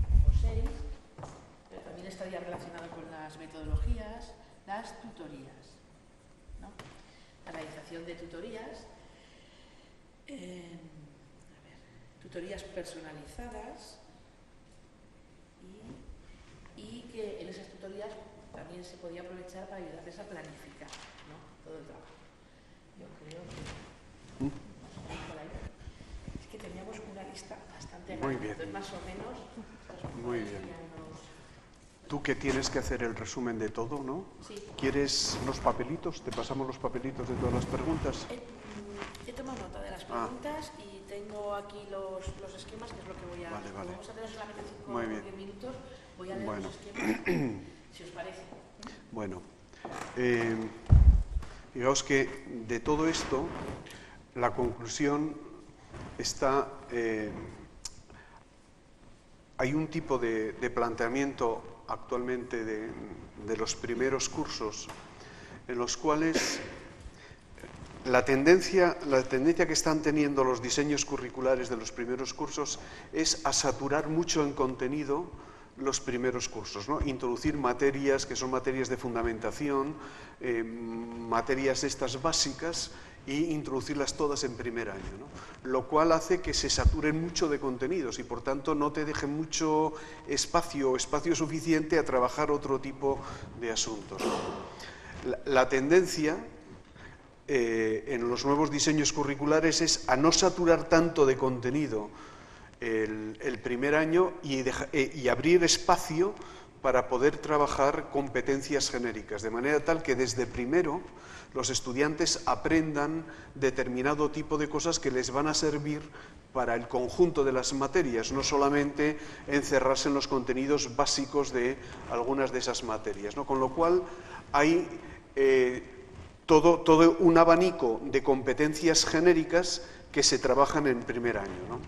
como 6, pero también estaría relacionado con las metodologías, las tutorías, ¿no? La realización de tutorías, tutorías personalizadas y que en esas tutorías también se podía aprovechar para ayudarles a planificar, ¿no? Todo el trabajo. Yo creo que por ahí. Es que teníamos una lista bastante grande,
muy bien.
Entonces más o menos.
Muy bien. Tú que tienes que hacer el resumen de todo, ¿no?
Sí.
¿Quieres los papelitos? ¿Te pasamos los papelitos de todas las preguntas?
He tomado nota de las preguntas y tengo aquí los esquemas, que es lo que voy a...
Vale.
Vamos a tener solamente 5
Muy
o
bien.
10 minutos. Voy a leer
Bueno.
los esquemas, si os parece.
Bueno, digamos que de todo esto, la conclusión está... hay un tipo de planteamiento actualmente de los primeros cursos en los cuales la tendencia que están teniendo los diseños curriculares de los primeros cursos es a saturar mucho en contenido los primeros cursos, ¿no? Introducir materias que son materias de fundamentación, materias estas básicas, y introducirlas todas en primer año, ¿no? Lo cual hace que se saturen mucho de contenidos y por tanto no te deje mucho espacio suficiente a trabajar otro tipo de asuntos, ¿no? La tendencia en los nuevos diseños curriculares es a no saturar tanto de contenido el primer año y abrir espacio para poder trabajar competencias genéricas, de manera tal que desde primero los estudiantes aprendan determinado tipo de cosas que les van a servir para el conjunto de las materias, no solamente encerrarse en los contenidos básicos de algunas de esas materias, ¿no? Con lo cual hay todo un abanico de competencias genéricas que se trabajan en primer año, ¿no?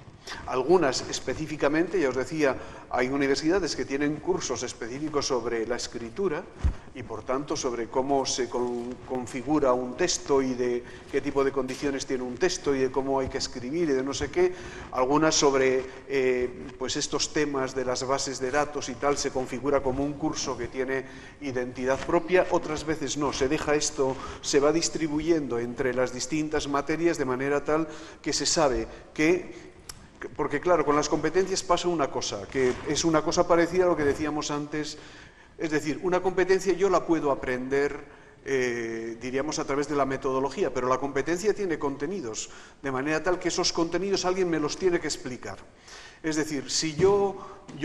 Algunas específicamente, ya os decía, hay universidades que tienen cursos específicos sobre la escritura y por tanto sobre cómo se configura un texto y de qué tipo de condiciones tiene un texto y de cómo hay que escribir y de no sé qué. Algunas sobre pues estos temas de las bases de datos y tal, se configura como un curso que tiene identidad propia, otras veces no, se deja esto, se va distribuyendo entre las distintas materias de manera tal que se sabe que... Porque claro, con las competencias pasa una cosa, que es una cosa parecida a lo que decíamos antes, es decir, una competencia yo la puedo aprender, diríamos, a través de la metodología, pero la competencia tiene contenidos, de manera tal que esos contenidos alguien me los tiene que explicar. Es decir, si yo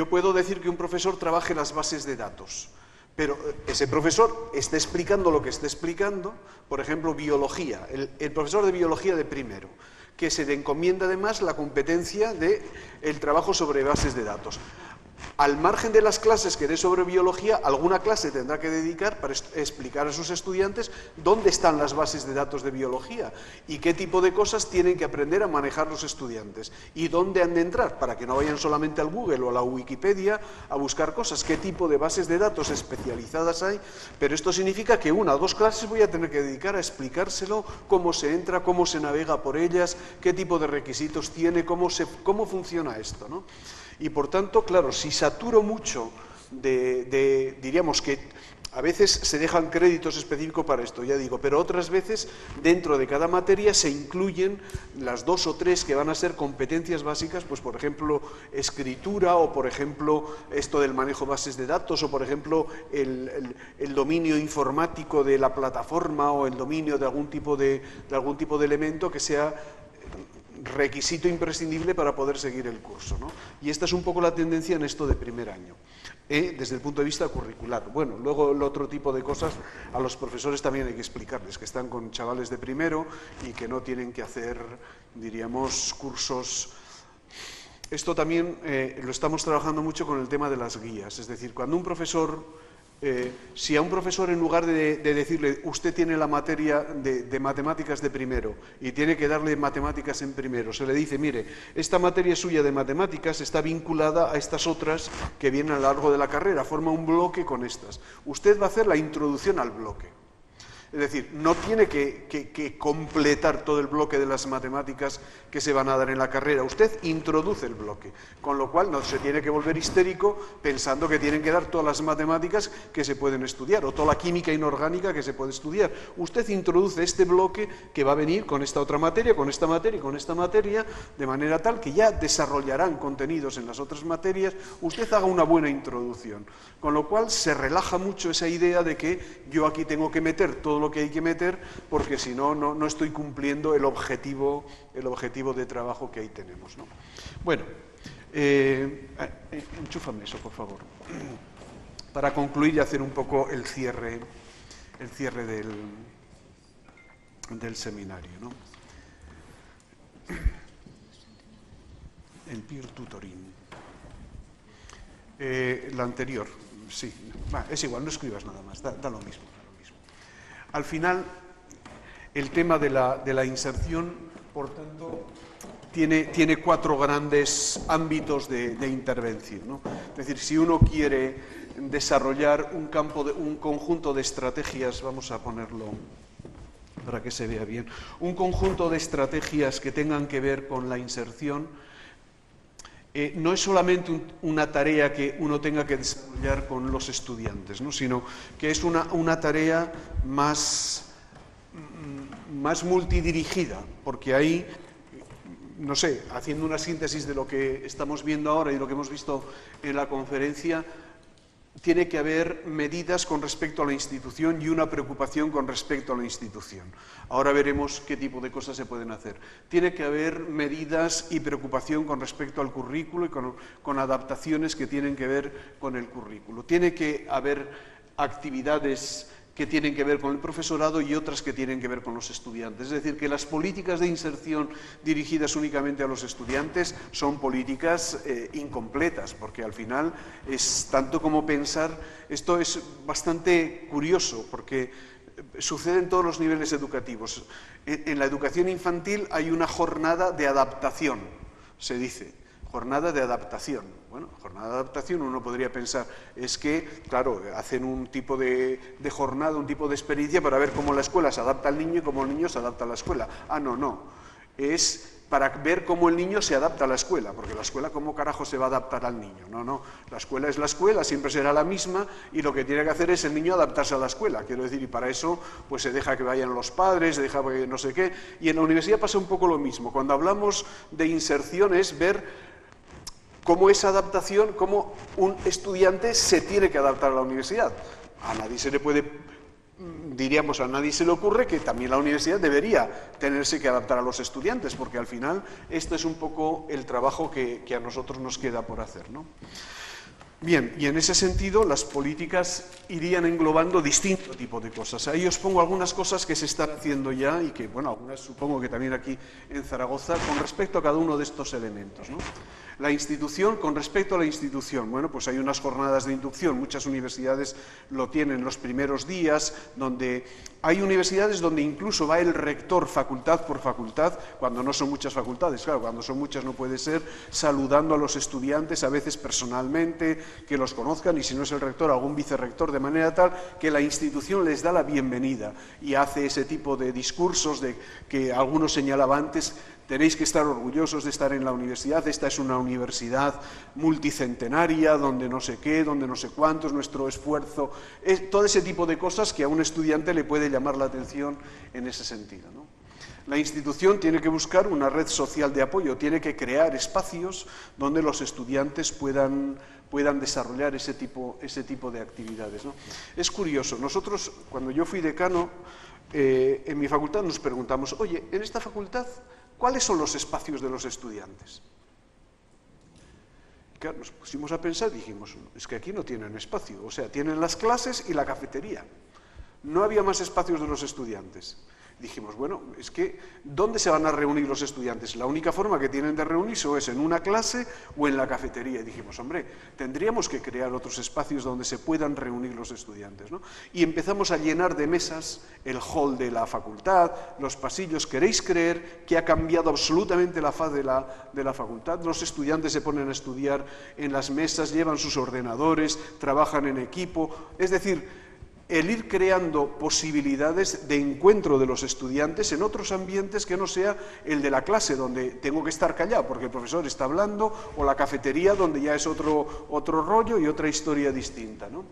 puedo decir que un profesor trabaje las bases de datos, pero ese profesor está explicando lo que está explicando, por ejemplo, biología, el profesor de biología de primero, que se le encomienda además la competencia del trabajo sobre bases de datos. Al margen de las clases que dé sobre biología, alguna clase tendrá que dedicar para explicar a sus estudiantes dónde están las bases de datos de biología y qué tipo de cosas tienen que aprender a manejar los estudiantes y dónde han de entrar, para que no vayan solamente al Google o a la Wikipedia a buscar cosas, qué tipo de bases de datos especializadas hay, pero esto significa que 1 o 2 clases voy a tener que dedicar a explicárselo, cómo se entra, cómo se navega por ellas, qué tipo de requisitos tiene, cómo funciona esto, ¿no? Y por tanto, claro, si saturo mucho diríamos que a veces se dejan créditos específicos para esto, ya digo, pero otras veces dentro de cada materia se incluyen las 2 o 3 que van a ser competencias básicas, pues por ejemplo escritura o por ejemplo esto del manejo de bases de datos o por ejemplo el dominio informático de la plataforma o el dominio de algún tipo de elemento que sea requisito imprescindible para poder seguir el curso, ¿no? Y esta es un poco la tendencia en esto de primer año, desde el punto de vista curricular. Bueno, luego el otro tipo de cosas a los profesores también hay que explicarles, que están con chavales de primero y que no tienen que hacer, diríamos, cursos. Esto también lo estamos trabajando mucho con el tema de las guías, es decir, cuando un profesor... si a un profesor en lugar de decirle usted tiene la materia de matemáticas de primero y tiene que darle matemáticas en primero, se le dice, mire, esta materia suya de matemáticas está vinculada a estas otras que vienen a lo largo de la carrera, forma un bloque con estas. Usted va a hacer la introducción al bloque. Es decir, no tiene que completar todo el bloque de las matemáticas que se van a dar en la carrera. Usted introduce el bloque, con lo cual no se tiene que volver histérico pensando que tienen que dar todas las matemáticas que se pueden estudiar o toda la química inorgánica que se puede estudiar. Usted introduce este bloque que va a venir con esta otra materia, con esta materia y con esta materia, de manera tal que ya desarrollarán contenidos en las otras materias. Usted haga una buena introducción, con lo cual se relaja mucho esa idea de que yo aquí tengo que meter todo lo que hay que meter, porque si no, no estoy cumpliendo el objetivo de trabajo que ahí tenemos, ¿no? Bueno, enchúfame eso, por favor, para concluir y hacer un poco el cierre del seminario, ¿no? El peer tutoring. La anterior, sí, es igual, no escribas nada más, da lo mismo. Al final, el tema de la inserción, por tanto, tiene 4 grandes ámbitos de intervención, ¿no? Es decir, si uno quiere desarrollar un conjunto de estrategias, vamos a ponerlo para que se vea bien, un conjunto de estrategias que tengan que ver con la inserción, no es solamente una tarea que uno tenga que desarrollar con los estudiantes, ¿no? Sino que es una tarea más multidirigida, porque ahí, no sé, haciendo una síntesis de lo que estamos viendo ahora y lo que hemos visto en la conferencia, tiene que haber medidas con respecto a la institución y una preocupación con respecto a la institución. Ahora veremos qué tipo de cosas se pueden hacer. Tiene que haber medidas y preocupación con respecto al currículo y con adaptaciones que tienen que ver con el currículo. Tiene que haber actividades que tienen que ver con el profesorado y otras que tienen que ver con los estudiantes. Es decir, que las políticas de inserción dirigidas únicamente a los estudiantes son políticas incompletas, porque al final es tanto como pensar. Esto es bastante curioso, porque sucede en todos los niveles educativos. En la educación infantil hay una jornada de adaptación, se dice. Jornada de adaptación. Bueno, jornada de adaptación uno podría pensar, es que, claro, hacen un tipo de jornada, un tipo de experiencia para ver cómo la escuela se adapta al niño y cómo el niño se adapta a la escuela. Ah, no. Es para ver cómo el niño se adapta a la escuela, porque la escuela, ¿cómo carajo se va a adaptar al niño? No. La escuela es la escuela, siempre será la misma, y lo que tiene que hacer es el niño adaptarse a la escuela. Quiero decir, y para eso pues se deja que vayan los padres, se deja que no sé qué. Y en la universidad pasa un poco lo mismo. Cuando hablamos de inserción es ver cómo esa adaptación, cómo un estudiante se tiene que adaptar a la universidad. A nadie se le puede, diríamos, a nadie se le ocurre que también la universidad debería tenerse que adaptar a los estudiantes, porque al final esto es un poco el trabajo que a nosotros nos queda por hacer, ¿no? Bien, y en ese sentido las políticas irían englobando distinto tipo de cosas. Ahí os pongo algunas cosas que se están haciendo ya y que, bueno, algunas supongo que también aquí en Zaragoza, con respecto a cada uno de estos elementos, ¿no? La institución, con respecto a la institución, bueno, pues hay unas jornadas de inducción, muchas universidades lo tienen los primeros días, donde hay universidades donde incluso va el rector facultad por facultad, cuando no son muchas facultades, claro, cuando son muchas no puede ser, saludando a los estudiantes, a veces personalmente, que los conozcan, y si no es el rector, algún vicerrector, de manera tal que la institución les da la bienvenida y hace ese tipo de discursos de que algunos señalaba antes. Tenéis que estar orgullosos de estar en la universidad, esta es una universidad multicentenaria, donde no sé qué, donde no sé cuántos, nuestro esfuerzo, todo ese tipo de cosas que a un estudiante le puede llamar la atención en ese sentido, ¿no? La institución tiene que buscar una red social de apoyo, tiene que crear espacios donde los estudiantes puedan desarrollar ese tipo de actividades, ¿no? Es curioso, nosotros, cuando yo fui decano, en mi facultad nos preguntamos, oye, en esta facultad, ¿cuáles son los espacios de los estudiantes? Y claro, nos pusimos a pensar y dijimos, es que aquí no tienen espacio, o sea, tienen las clases y la cafetería. No había más espacios de los estudiantes. Dijimos, bueno, es que ¿dónde se van a reunir los estudiantes? La única forma que tienen de reunirse o es en una clase o en la cafetería. Y dijimos, hombre, tendríamos que crear otros espacios donde se puedan reunir los estudiantes, ¿no? Y empezamos a llenar de mesas el hall de la facultad, los pasillos. ¿Queréis creer que ha cambiado absolutamente la faz de la facultad? Los estudiantes se ponen a estudiar en las mesas, llevan sus ordenadores, trabajan en equipo, es decir, el ir creando posibilidades de encuentro de los estudiantes en otros ambientes que no sea el de la clase, donde tengo que estar callado porque el profesor está hablando, o la cafetería, donde ya es otro rollo y otra historia distinta, ¿no?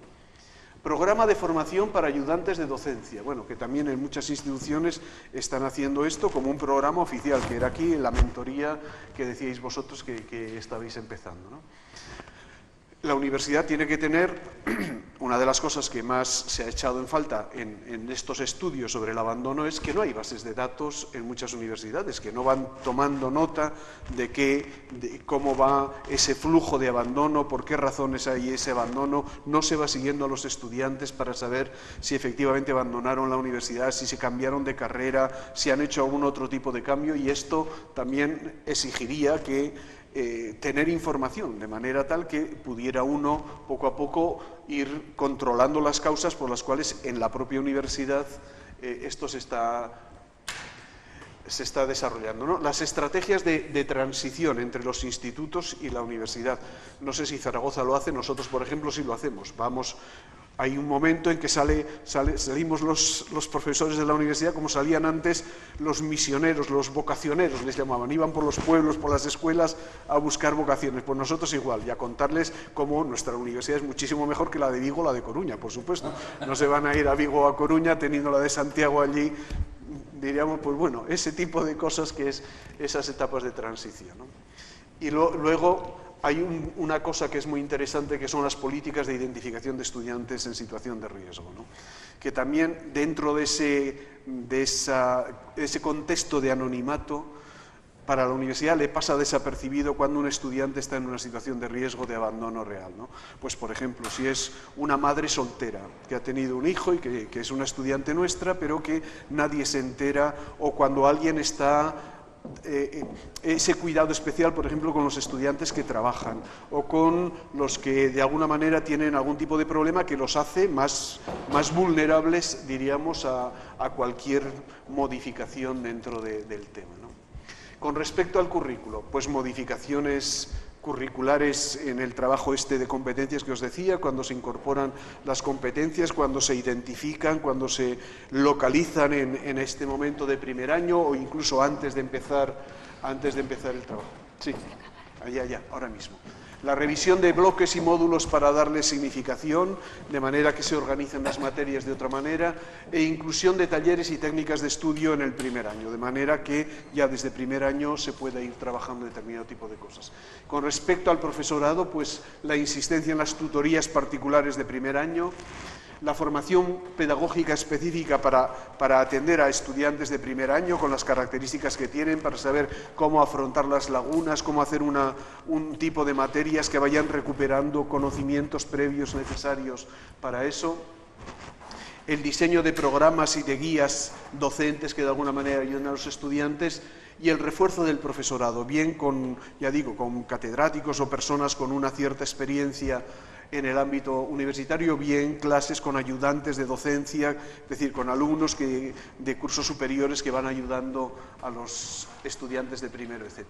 Programa de formación para ayudantes de docencia, bueno, que también en muchas instituciones están haciendo esto como un programa oficial, que era aquí en la mentoría que decíais vosotros que estabais empezando, ¿no? La universidad tiene que tener, una de las cosas que más se ha echado en falta en estos estudios sobre el abandono es que no hay bases de datos en muchas universidades, que no van tomando nota de cómo va ese flujo de abandono, por qué razones hay ese abandono, no se va siguiendo a los estudiantes para saber si efectivamente abandonaron la universidad, si se cambiaron de carrera, si han hecho algún otro tipo de cambio, y esto también exigiría que tener información, de manera tal que pudiera uno poco a poco ir controlando las causas por las cuales en la propia universidad esto se está desarrollando, ¿no? Las estrategias de transición entre los institutos y la universidad. No sé si Zaragoza lo hace, nosotros, por ejemplo, sí lo hacemos. Hay un momento en que salimos los profesores de la universidad como salían antes los misioneros, los vocacioneros, les llamaban. Iban por los pueblos, por las escuelas a buscar vocaciones. Pues nosotros igual, y a contarles cómo nuestra universidad es muchísimo mejor que la de Vigo o la de Coruña, por supuesto. No se van a ir a Vigo o a Coruña teniendo la de Santiago allí. Diríamos, pues bueno, ese tipo de cosas que es esas etapas de transición, ¿no? Y luego hay una cosa que es muy interesante, que son las políticas de identificación de estudiantes en situación de riesgo, ¿no? Que también dentro de ese contexto de anonimato, para la universidad le pasa desapercibido cuando un estudiante está en una situación de riesgo de abandono real, ¿no? Pues, por ejemplo, si es una madre soltera que ha tenido un hijo y que es una estudiante nuestra, pero que nadie se entera, o cuando alguien está ese cuidado especial, por ejemplo, con los estudiantes que trabajan o con los que de alguna manera tienen algún tipo de problema que los hace más vulnerables, diríamos, a cualquier modificación dentro del tema, ¿no? Con respecto al currículo, pues modificaciones curriculares en el trabajo de competencias que os decía, cuando se incorporan las competencias, cuando se identifican, cuando se localizan en este momento de primer año o incluso antes de empezar el trabajo. Sí, allá, ahora mismo. La revisión de bloques y módulos para darle significación, de manera que se organicen las materias de otra manera, e inclusión de talleres y técnicas de estudio en el primer año, de manera que ya desde primer año se pueda ir trabajando determinado tipo de cosas. Con respecto al profesorado, pues la insistencia en las tutorías particulares de primer año, la formación pedagógica específica para atender a estudiantes de primer año con las características que tienen, para saber cómo afrontar las lagunas, cómo hacer un tipo de materias que vayan recuperando conocimientos previos necesarios para eso. El diseño de programas y de guías docentes que de alguna manera ayuden a los estudiantes y el refuerzo del profesorado, bien con, ya digo, con catedráticos o personas con una cierta experiencia en el ámbito universitario, bien clases con ayudantes de docencia, es decir, con alumnos de cursos superiores que van ayudando a los estudiantes de primero, etc.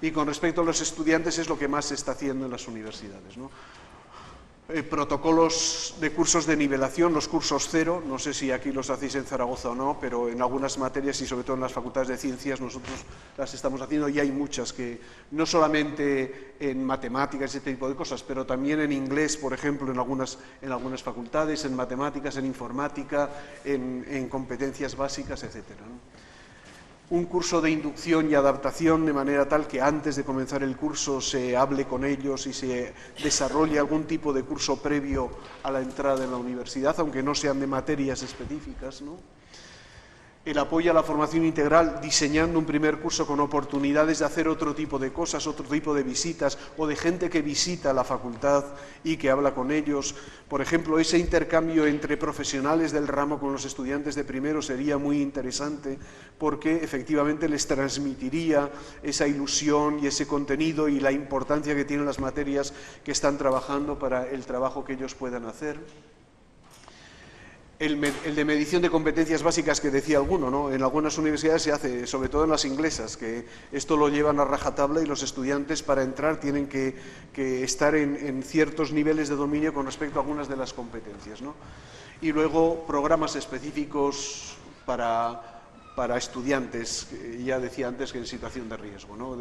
Y con respecto a los estudiantes es lo que más se está haciendo en las universidades, ¿no? Protocolos de cursos de nivelación, los cursos cero, no sé si aquí los hacéis en Zaragoza o no, pero en algunas materias y sobre todo en las facultades de ciencias nosotros las estamos haciendo y hay muchas que no solamente en matemáticas y este tipo de cosas, pero también en inglés, por ejemplo, en algunas facultades, en matemáticas, en informática, en competencias básicas, etcétera, ¿no? Un curso de inducción y adaptación de manera tal que antes de comenzar el curso se hable con ellos y se desarrolle algún tipo de curso previo a la entrada en la universidad, aunque no sean de materias específicas, ¿no? El apoyo a la formación integral, diseñando un primer curso con oportunidades de hacer otro tipo de cosas, otro tipo de visitas o de gente que visita la facultad y que habla con ellos. Por ejemplo, ese intercambio entre profesionales del ramo con los estudiantes de primero sería muy interesante porque efectivamente les transmitiría esa ilusión y ese contenido y la importancia que tienen las materias que están trabajando para el trabajo que ellos puedan hacer. El de medición de competencias básicas que decía alguno, ¿no? En algunas universidades se hace, sobre todo en las inglesas, que esto lo llevan a rajatabla y los estudiantes para entrar tienen que estar en ciertos niveles de dominio con respecto a algunas de las competencias, ¿no? Y luego programas específicos para estudiantes, ya decía antes que en situación de riesgo, ¿no?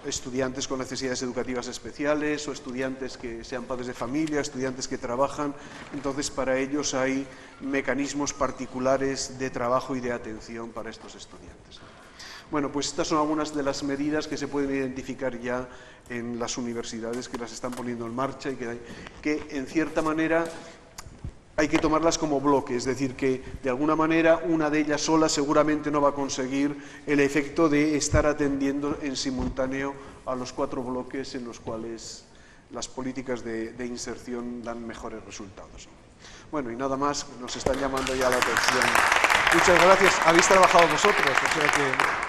Estudiantes con necesidades educativas especiales o estudiantes que sean padres de familia, estudiantes que trabajan. Entonces, para ellos hay mecanismos particulares de trabajo y de atención para estos estudiantes. Bueno, pues estas son algunas de las medidas que se pueden identificar ya en las universidades que las están poniendo en marcha y que en cierta manera hay que tomarlas como bloques, es decir, que de alguna manera una de ellas sola seguramente no va a conseguir el efecto de estar atendiendo en simultáneo a los 4 bloques en los cuales las políticas de inserción dan mejores resultados. Bueno, y nada más, nos están llamando ya la atención. Muchas gracias, habéis trabajado vosotros, o sea que...